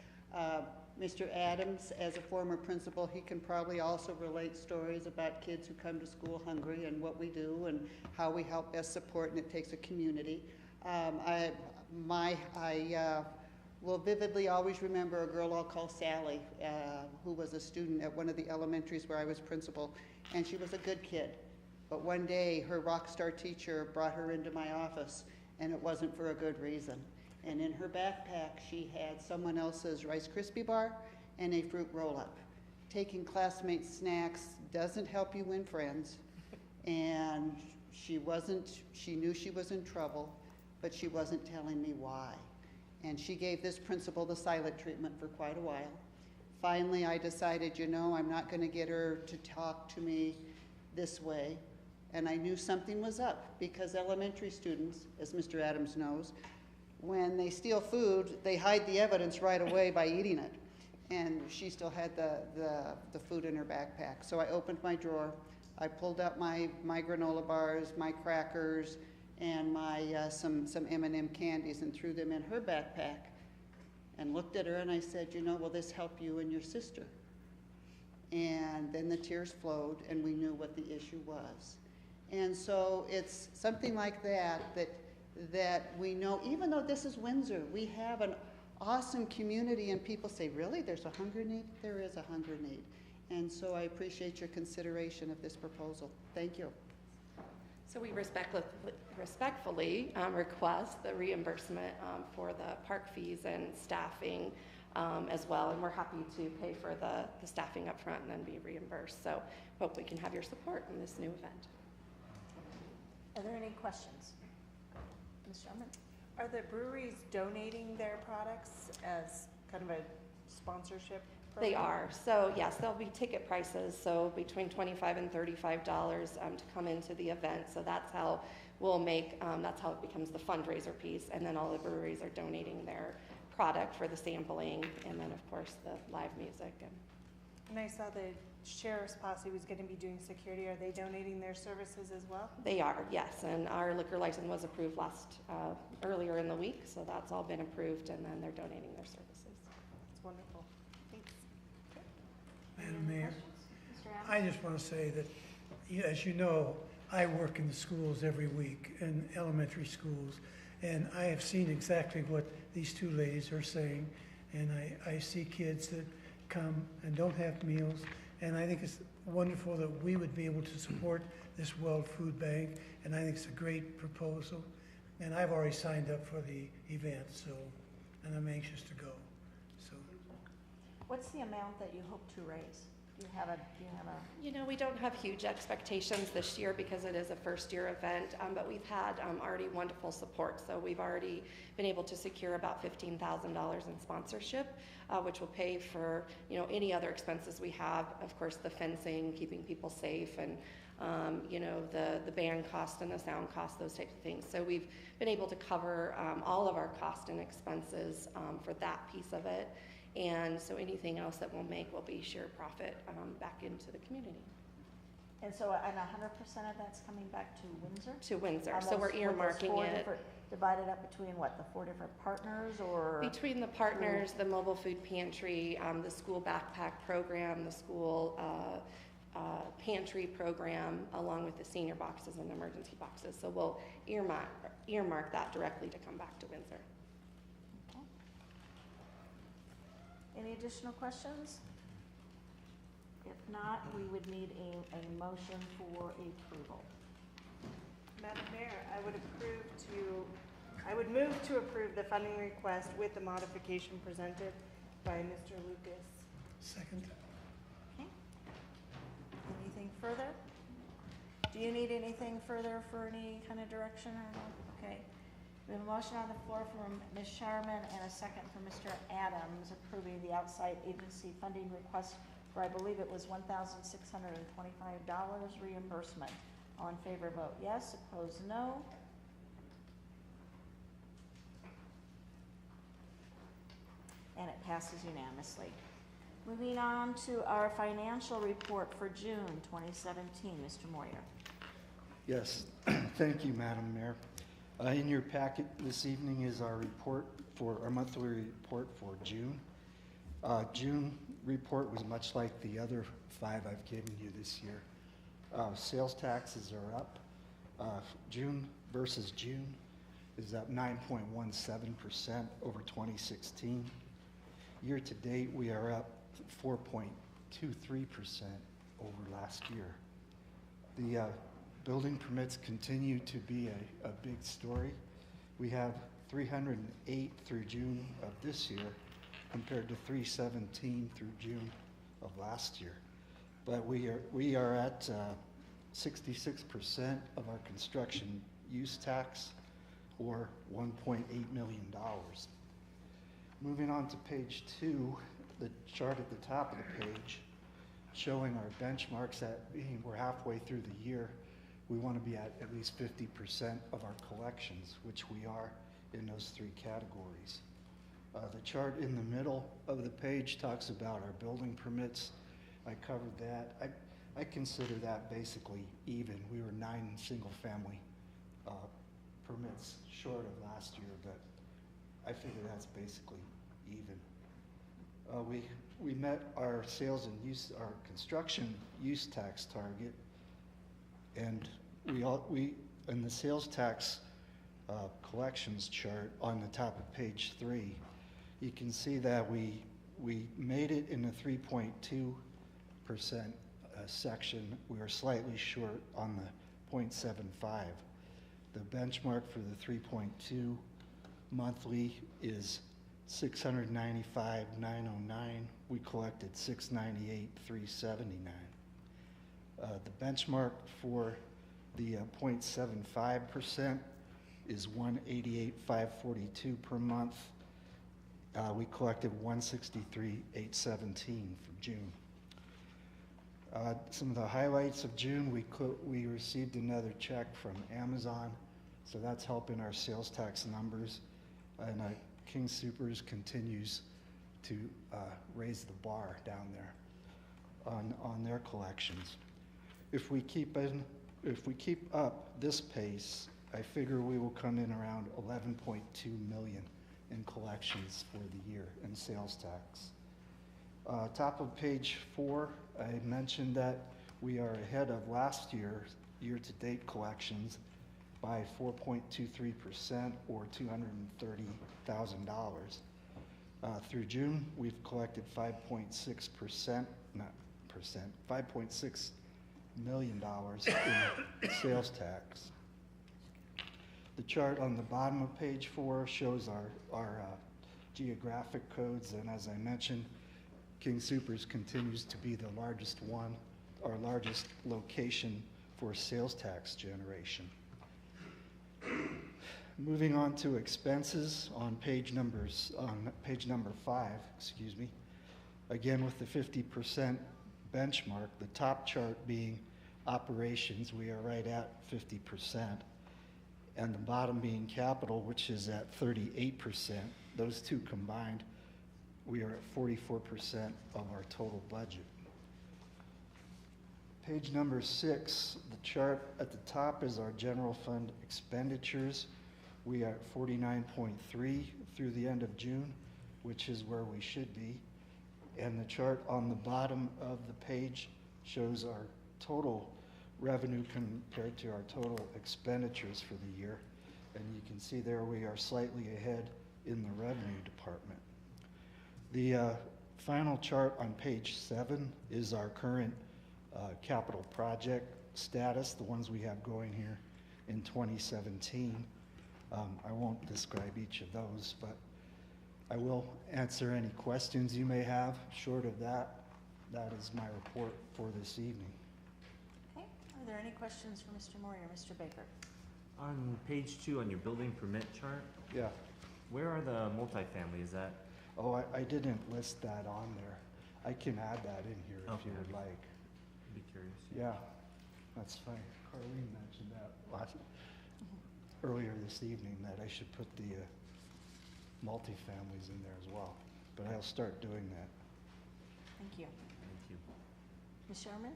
Mr. Adams, as a former principal, he can probably also relate stories about kids who come to school hungry and what we do and how we help best support, and it takes a community. I will vividly always remember a girl I'll call Sally, who was a student at one of the elementaries where I was principal, and she was a good kid. But one day, her rock star teacher brought her into my office, and it wasn't for a good reason. And in her backpack, she had someone else's Rice Krispie bar and a fruit roll-up. Taking classmates' snacks doesn't help you win friends, and she knew she was in trouble, but she wasn't telling me why. And she gave this principal the silent treatment for quite a while. Finally, I decided, I'm not going to get her to talk to me this way. And I knew something was up, because elementary students, as Mr. Adams knows, when they steal food, they hide the evidence right away by eating it. And she still had the food in her backpack. So I opened my drawer. I pulled out my granola bars, my crackers, and my some M&M candies, and threw them in her backpack, and looked at her and I said, will this help you and your sister? And then the tears flowed, and we knew what the issue was. And so it's something like that we know, even though this is Windsor, we have an awesome community, and people say, really, there's a hunger need? There is a hunger need. And so I appreciate your consideration of this proposal. Thank you. So we respectfully request the reimbursement for the park fees and staffing as well, and we're happy to pay for the staffing up front and then be reimbursed. So hope we can have your support in this new event. Are there any questions? Ms. Sherman? Are the breweries donating their products as kind of a sponsorship program? They are. So yes, there'll be ticket prices, so between $25 and $35 to come into the event. So that's how we'll make, that's how it becomes the fundraiser piece. And then all the breweries are donating their product for the sampling, and then of course the live music. And I saw the Sheriff's Posse was going to be doing security. Are they donating their services as well? They are, yes. And our liquor license was approved earlier in the week, so that's all been approved, and then they're donating their services. That's wonderful. Thanks. Madam Mayor, I just want to say that, as you know, I work in the schools every week, in elementary schools, and I have seen exactly what these two ladies are saying, and I see kids that come and don't have meals, and I think it's wonderful that we would be able to support this Weld Food Bank, and I think it's a great proposal, and I've already signed up for the event, so, and I'm anxious to go. So, What's the amount that you hope to raise? You know, we don't have huge expectations this year because it is a first-year event, but we've had already wonderful support. So we've already been able to secure about $15,000 in sponsorship, which will pay for, you know, any other expenses we have. Of course, the fencing, keeping people safe, and you know, the band cost and the sound cost, those types of things. So we've been able to cover all of our costs and expenses for that piece of it. And so anything else that we'll make will be share profit back into the community. And so, and 100% of that's coming back to Windsor? To Windsor, On so those- we're with those earmarking four it. different- Divided up between what, the 4 different partners, or? Between the partners, the mobile food pantry, the school backpack program, the school pantry program, along with the senior boxes and emergency boxes. So we'll earmark that directly to come back to Windsor. Okay. Any additional questions? If not, we would need a motion for approval. Madam Mayor, I would move to approve the funding request with the modification presented by Mr. Lucas. Second. Okay. Anything further? Do you need anything further for any kind of direction or no? Okay. We have a motion on the floor from Ms. Sharman and a second from Mr. Adams approving the outside agency funding request for, I believe it was $1,625 reimbursement. All in favor, vote yes. Opposed, no. And it passes unanimously. Moving on to our financial report for June 2017, Mr. Moyer. Yes, thank you, Madam Mayor. In your packet this evening is our report for our monthly report for June. June report was much like the other 5 I've given you this year. Sales taxes are up. June versus June is up 9.17% over 2016. Year to date, we are up 4.23% over last year. The building permits continue to be a big story. We have 308 through June of this year compared to 317 through June of last year. But we are at 66% of our construction use tax, or $1.8 million. Moving on to page 2, the chart at the top of the page showing our benchmarks at being we're halfway through the year. We want to be at least 50% of our collections, which we are in those 3 categories. The chart in the middle of the page talks about our building permits. I covered that. I consider that basically even. We were 9 single-family permits short of last year, but I figure that's basically even. We met our sales and use, our construction use tax target, and we in the sales tax collections chart on the top of page 3, you can see that we made it in the 3.2% section. We were slightly short on the 0.75. The benchmark for the 3.2 monthly is 695,909. We collected 698,379. The benchmark for the 0.75% is 188,542 per month. We collected 163,817 for June. Some of the highlights of June, we received another check from Amazon, so that's helping our sales tax numbers. And King Soopers continues to raise the bar down there on their collections. If we keep up this pace, I figure we will come in around 11.2 million in collections for the year in sales tax. Top of page 4, I mentioned that we are ahead of last year's year-to-date collections by 4.23%, or $230,000. Through June, we've collected 5.6 million in sales tax. The chart on the bottom of page 4 shows our geographic codes, and as I mentioned, King Soopers continues to be the largest one, our largest location for sales tax generation. Moving on to expenses on page number 5, excuse me. Again, with the 50% benchmark, the top chart being operations, we are right at 50%, and the bottom being capital, which is at 38%. Those two combined, we are at 44% of our total budget. Page number 6, the chart at the top is our general fund expenditures. We are at 49.3 through the end of June, which is where we should be. And the chart on the bottom of the page shows our total revenue compared to our total expenditures for the year. And you can see there we are slightly ahead in the revenue department. The final chart on page 7 is our current capital project status, the ones we have going here in 2017. I won't describe each of those, but I will answer any questions you may have. Short of that, that is my report for this evening. Okay, are there any questions for Mr. Moyer, Mr. Baker? On page 2 on your building permit chart, Yeah. where are the multifamily? Is that? Oh, I didn't list that on there. I can add that in here if you would like. I'd be curious. Yeah, that's fine. Carlene mentioned that earlier this evening, that I should put the multifamilies in there as well, but I'll start doing that. Thank you. Thank you. Ms. Sherman?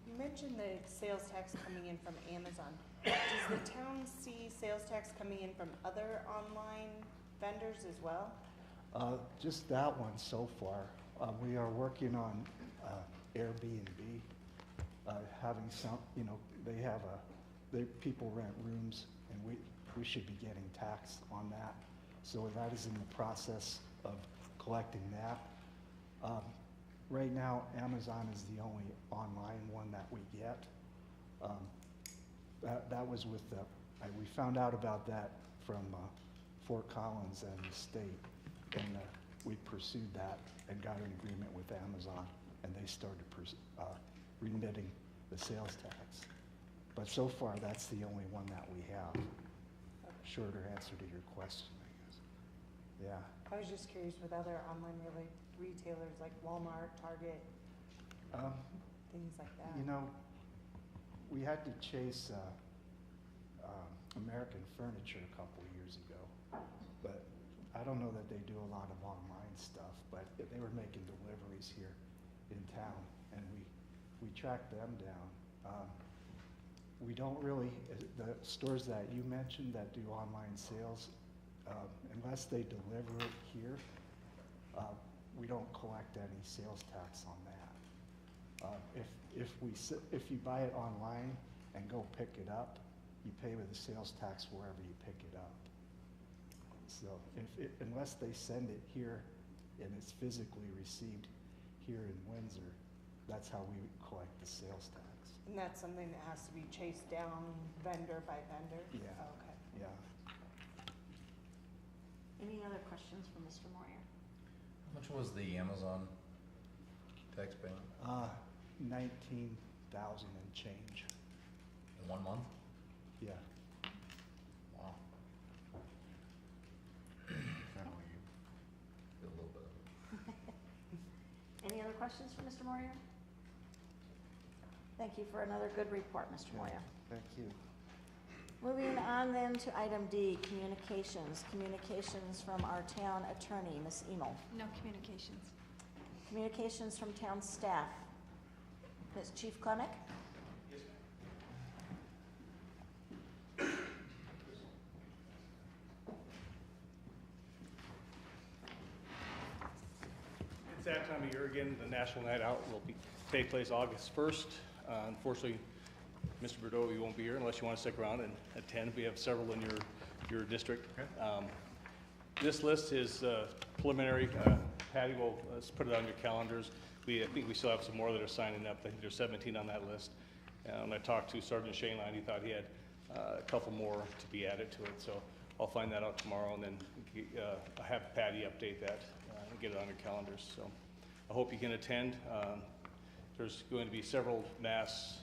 You mentioned the sales tax coming in from Amazon. Does the town see sales tax coming in from other online vendors as well? Just that one so far. We are working on Airbnb, having some, people rent rooms, and we should be getting taxed on that. So that is in the process of collecting that. Right now, Amazon is the only online one that we get. That was with we found out about that from Fort Collins and the state, and we pursued that and got an agreement with Amazon, and they started remitting the sales tax. But so far, that's the only one that we have. Shorter answer to your question, I guess. Yeah. I was just curious with other online retailers like Walmart, Target, things like that. We had to chase American Furniture a couple of years ago, but I don't know that they do a lot of online stuff, but they were making deliveries here in town, and we tracked them down. We don't really, the stores that you mentioned that do online sales, unless they deliver it here, we don't collect any sales tax on that. If you buy it online and go pick it up, you pay with the sales tax wherever you pick it up. So unless they send it here and it's physically received here in Windsor, that's how we collect the sales tax. And that's something that has to be chased down vendor by vendor? Yeah. Oh, okay. Yeah. Any other questions for Mr. Moyer? How much was the Amazon tax payment? 19,000 and change. In 1 month? Yeah. Wow. Kind of like you feel a little bit of it. Any other questions for Mr. Moyer? Thank you for another good report, Mr. Moyer. Thank you. Moving on then to item D, communications. Communications from our town attorney, Ms. Emel. No communications. Communications from town staff. Ms. Chief Klemick? It's that time of year again. The National Night Out will take place August 1st. Unfortunately, Mr. Bordeaux, you won't be here unless you want to stick around and attend. We have several in your district. Okay. This list is preliminary. Patty will put it on your calendars. I think we still have some more that are signing up. I think there's 17 on that list. When I talked to Sergeant Shaneline, he thought he had a couple more to be added to it. So I'll find that out tomorrow and then have Patty update that and get it on your calendars. So I hope you can attend. There's going to be several mass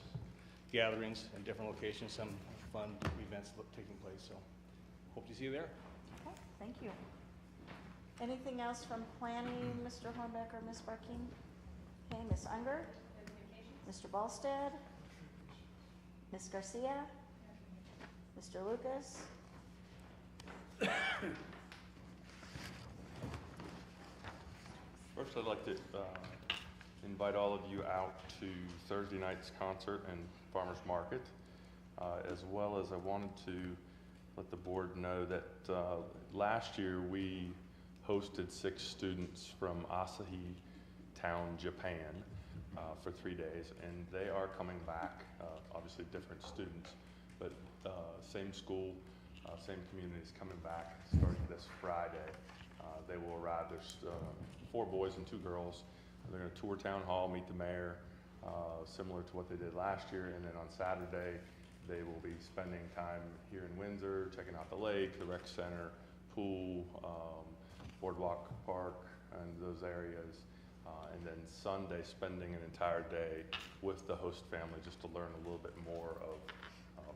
gatherings in different locations, some fun events taking place, so hope to see you there. Okay, thank you. Anything else from planning, Mr. Hornbeck or Ms. Barkeen? Okay, Ms. Unger? Mr. Ballstead? Ms. Garcia? Mr. Lucas? First, I'd like to invite all of you out to Thursday night's concert and farmers market, as well as I wanted to let the board know that last year we hosted 6 students from Asahi Town, Japan, for 3 days, and they are coming back. Obviously, different students, but same school, same communities coming back starting this Friday. They will arrive. There's 4 boys and 2 girls. They're going to tour town hall, meet the mayor, similar to what they did last year, and then on Saturday they will be spending time here in Windsor, checking out the lake, the rec center, pool, Boardwalk Park, and those areas. And then Sunday, spending an entire day with the host family just to learn a little bit more of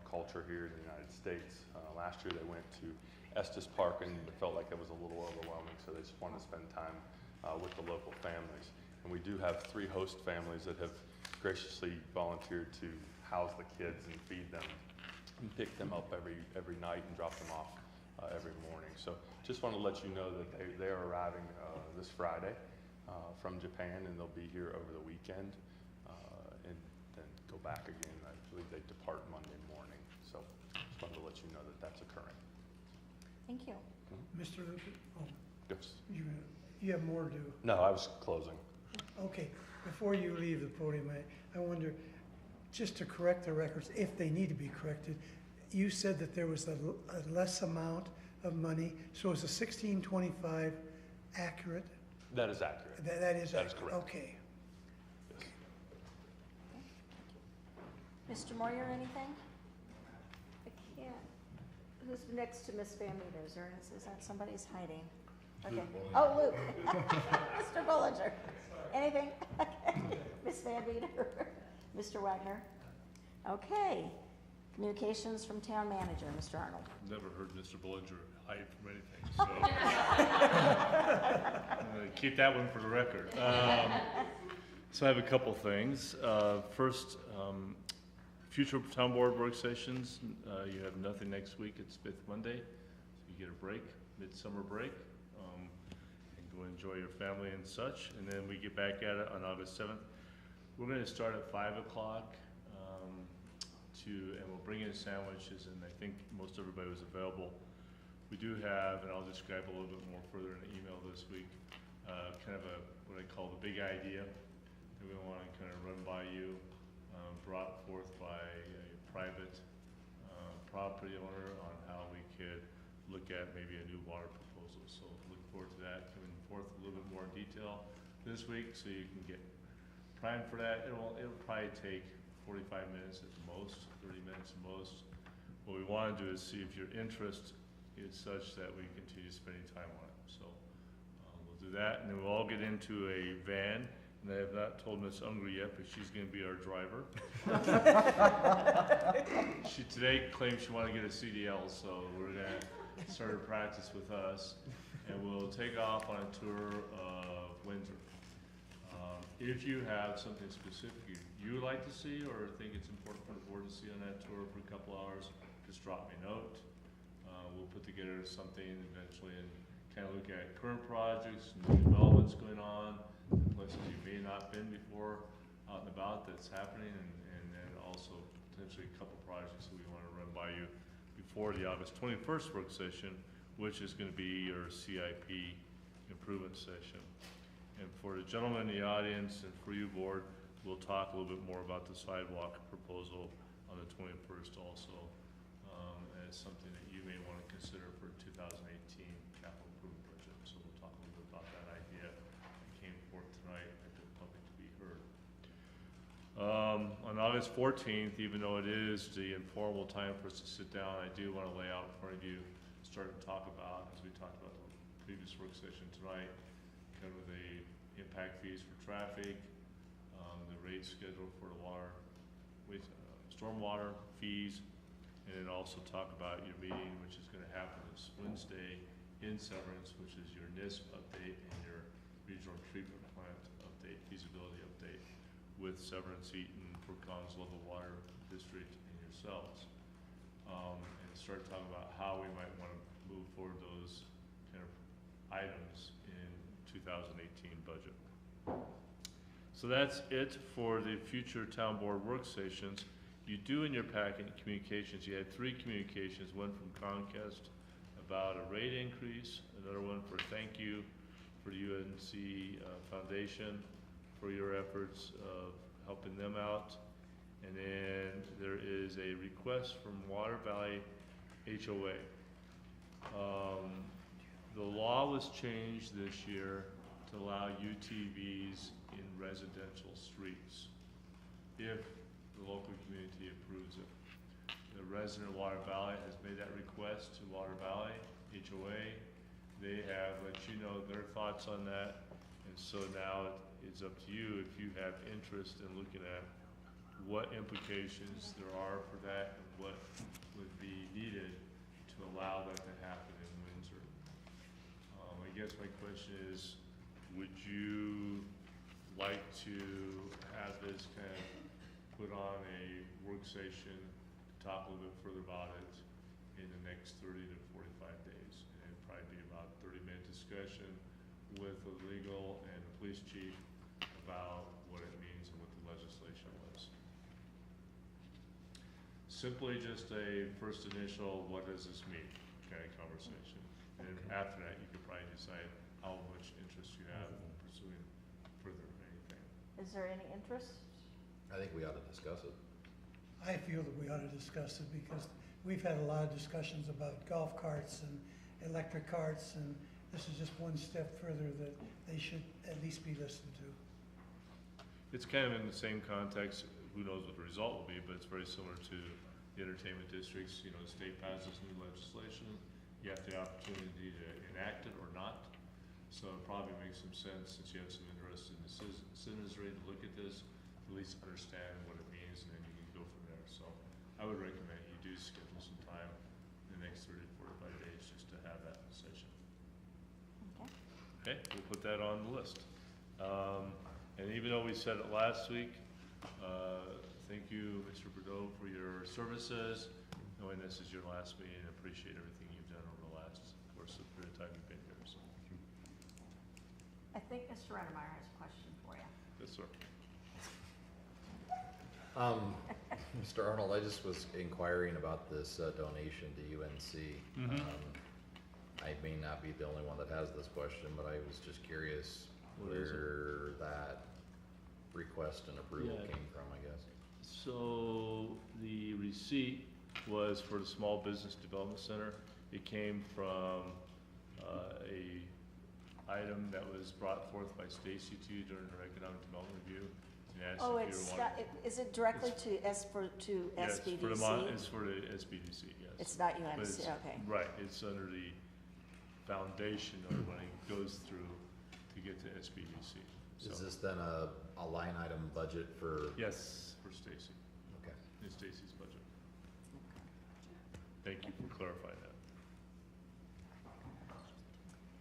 culture here in the United States. Last year they went to Estes Park and it felt like it was a little overwhelming, so they just wanted to spend time with the local families. And we do have 3 host families that have graciously volunteered to house the kids and feed them and pick them up every night and drop them off every morning. So just want to let you know that they are arriving this Friday from Japan, and they'll be here over the weekend and then go back again. I believe they depart Monday morning. So just wanted to let you know that that's occurring. Thank you. Mr. Lucas? Oh, Yes. you have more to do. No, I was closing. Okay, before you leave the podium, I wonder, just to correct the records, if they need to be corrected, you said that there was a less amount of money, so is the 1625 accurate? That is accurate. That is correct. Okay. Mr. Moyer, anything? I can't. Who's next to Miss Van Meter? Is that somebody's hiding? Okay. Oh, Luke. Mr. Bollinger. Anything? Okay. Miss Van Meter. Mr. Wagner. Okay. Communications from Town Manager, Mr. Arnold. Never heard Mr. Bollinger hide from anything, so I'm gonna keep that one for the record. So I have a couple things. First, future town board work sessions. You have nothing next week. It's 5th Monday, so you get a break, midsummer break, and go enjoy your family and such. And then we get back at it on August 7th. We're going to start at 5 o'clock. And we'll bring in sandwiches, and I think most everybody was available. We do have, and I'll describe a little bit more further in an email this week, kind of what I call the big idea that we want to kind of run by you, brought forth by a private property owner on how we could look at maybe a new water proposal. So look forward to that coming forth a little bit more detail this week, so you can get primed for that. It'll probably take 45 minutes at the most, 30 minutes at most. What we want to do is see if your interest is such that we continue spending time on it. So we'll do that, and then we'll all get into a van. And I have not told Ms. Unger yet, but she's going to be our driver. She today claimed she wanted to get a CDL, so we're going to start her practice with us, and we'll take off on a tour of Windsor. If you have something specific you would like to see or think it's important for the board to see on that tour for a couple hours, just drop me a note. We'll put together something eventually and kind of look at current projects, new developments going on, places you may not been before out and about that's happening, and then also potentially a couple projects that we want to run by you before the August 21st work session, which is going to be your CIP improvement session. And for the gentleman in the audience and for you, board, we'll talk a little bit more about the sidewalk proposal on the 21st also, as something that you may want to consider for 2018 capital improvement budget. So we'll talk a little bit about that idea that came forth tonight at the public to be heard. On August 14th, even though it is the informal time for us to sit down, I do want to lay out in front of you, start to talk about, as we talked about the previous work session tonight, kind of a impact fees for traffic, the rate schedule for the water, stormwater fees, and then also talk about your meeting, which is gonna happen this Wednesday in Severance, which is your NISP update and your regional treatment plant update, feasibility update with Severance, Eaton, Procons, Level Water District, and yourselves. And start talking about how we might wanna move forward those kind of items in 2018 budget. So that's it for the future town board work sessions. You do in your packet communications, you had 3 communications, one from Comcast about a rate increase, another one for thank you for UNC Foundation for your efforts of helping them out. And then there is a request from Water Valley HOA. The law was changed this year to allow UTVs in residential streets if the local community approves it. The resident of Water Valley has made that request to Water Valley HOA. They have let you know their thoughts on that, and so now it's up to you if you have interest in looking at what implications there are for that and what would be needed to allow that to happen in Windsor. I guess my question is, would you like to have this kind of put on a work session to talk a little bit further about it in the next 30 to 45 days? And it'd probably be about a 30-minute discussion with the legal and the police chief about what it means and what the legislation was. Simply just a first initial, what does this mean, kind of conversation. And after that, you could probably decide how much interest you have in pursuing further anything. Is there any interest? I think we ought to discuss it. I feel that we ought to discuss it because we've had a lot of discussions about golf carts and electric carts, and this is just one step further that they should at least be listened to. It's kind of in the same context, who knows what the result will be, but it's very similar to the entertainment districts. You know, the state passes new legislation, you have the opportunity to enact it or not. So it probably makes some sense, since you have some interest in the citizenry, to look at this, at least understand what it means, and then you can go from there. So I would recommend you do schedule some time in the next 30 to 45 days just to have that session. Okay, we'll put that on the list. And even though we said it last week, thank you, Mr. Bordeaux, for your services. Knowing this is your last meeting, I appreciate everything you've done over the last course of period of time you've been here. So. I think Mr. Rennemeyer has a question for you. Yes, sir. Mr. Arnold, I just was inquiring about this donation to UNC. I may not be the only one that has this question, but I was just curious where that request and approval came from, I guess. So the receipt was for the Small Business Development Center. It came from a item that was brought forth by Stacy to you during her economic development review. Oh, it's not, is it directly to SBDC? Yes, it's for the SBDC, yes. It's not But UNC, it's- okay. Right, it's under the foundation of when it goes through to get to SBDC. Is So- this then a line item budget for? Yes, for Stacy. Okay. It's Stacy's budget. Thank you for clarifying that.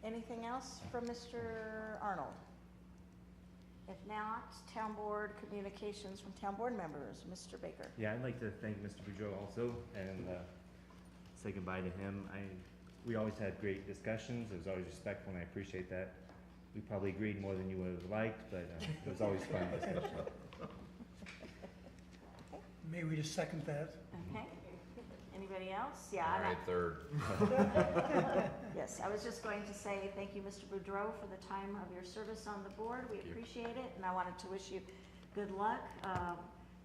Anything else from Mr. Arnold? If not, town board communications from town board members. Mr. Baker. Yeah, I'd like to thank Mr. Boudreau also and say goodbye to him. We always had great discussions. It was always respectful, and I appreciate that. We probably agreed more than you would have liked, but it was always fun discussion. May we just second that? Okay. Anybody else? Yeah. All right, third. Yes, I was just going to say thank you, Mr. Boudreau, for the time of your service on the board. We appreciate it, and I wanted to wish you good luck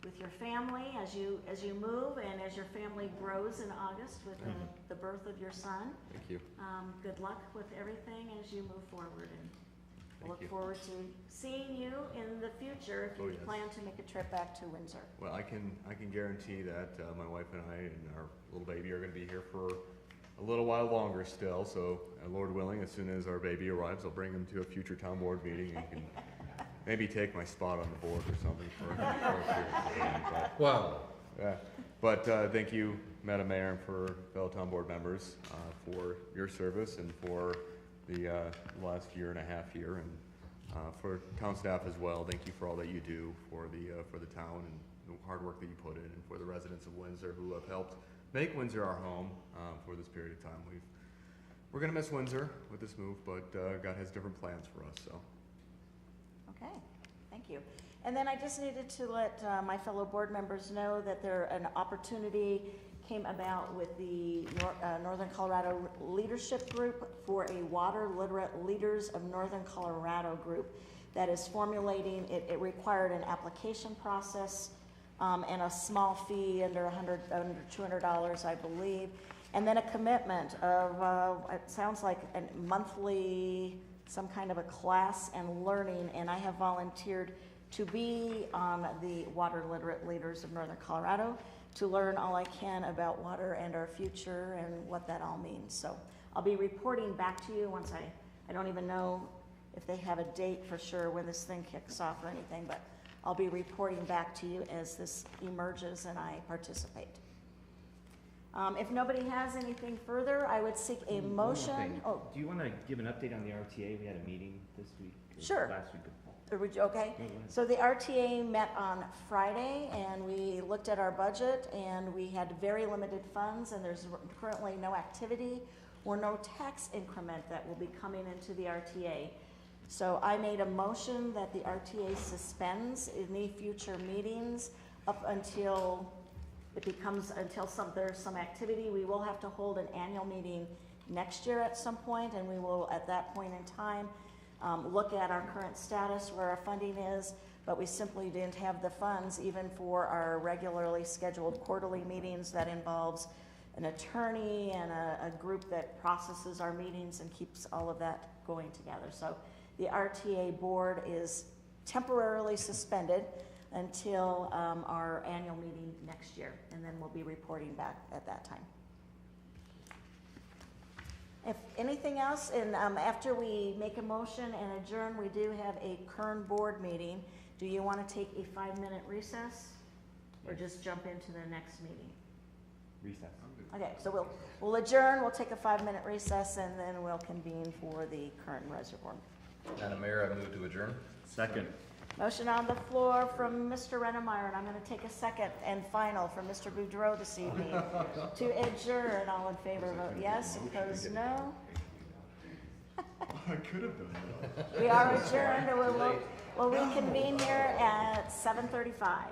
with your family as you move and as your family grows in August with the birth of your son. Thank you. Good luck with everything as you move forward, and we'll Thank you. look forward to seeing you in the future if you yes. plan to make a trip back to Windsor. Well, I can guarantee that my wife and I and our little baby are going to be here for a little while longer still, so Lord willing, as soon as our baby arrives, I'll bring him to a future town board meeting and he can maybe take my spot on the board or something for a period of time, but- Wow. Yeah, but thank you, Madam Mayor, and for fellow town board members for your service and for the last year and a half here, and for town staff as well. Thank you for all that you do for the town and the hard work that you put in, and for the residents of Windsor who have helped make Windsor our home for this period of time. We're gonna miss Windsor with this move, but God has different plans for us. So. Okay, thank you. And then I just needed to let my fellow board members know that an opportunity came about with the Northern Colorado Leadership Group for a Water Literate Leaders of Northern Colorado group that is formulating. It required an application process and a small fee under $200, I believe, and then a commitment of it sounds like a monthly, some kind of a class and learning. And I have volunteered to be on the Water Literate Leaders of Northern Colorado to learn all I can about water and our future and what that all means. So I'll be reporting back to you once I don't even know if they have a date for sure when this thing kicks off or anything, but I'll be reporting back to you as this emerges and I participate. If nobody has anything further, I would seek a motion. Oh, Do you want to give an update on the RTA? We had a meeting this week. or Sure. Last week. Okay, so the RTA met on Friday and we looked at our budget and we had very limited funds and there's currently no activity or no tax increment that will be coming into the RTA. So I made a motion that the RTA suspends any future meetings up until there's some activity. We will have to hold an annual meeting next year at some point, and we will at that point in time look at our current status, where our funding is, but we simply didn't have the funds even for our regularly scheduled quarterly meetings that involves an attorney and a group that processes our meetings and keeps all of that going together. So the RTA board is temporarily suspended until our annual meeting next year, and then we'll be reporting back at that time. If anything else, and after we make a motion and adjourn, we do have a Kern board meeting. Do you want to take a 5-minute recess or just jump into the next meeting? Recess. Okay, so we'll adjourn, we'll take a 5-minute recess, and then we'll convene for the Kern Reservoir. Madam Mayor, I move to adjourn. Second. Motion on the floor from Mr. Rennemeyer, and I'm going to take a second and final from Mr. Boudreau this evening to adjourn. All in favor, vote yes. Opposed, no. I could have done that. We are adjourned, and we'll reconvene here at 7:35.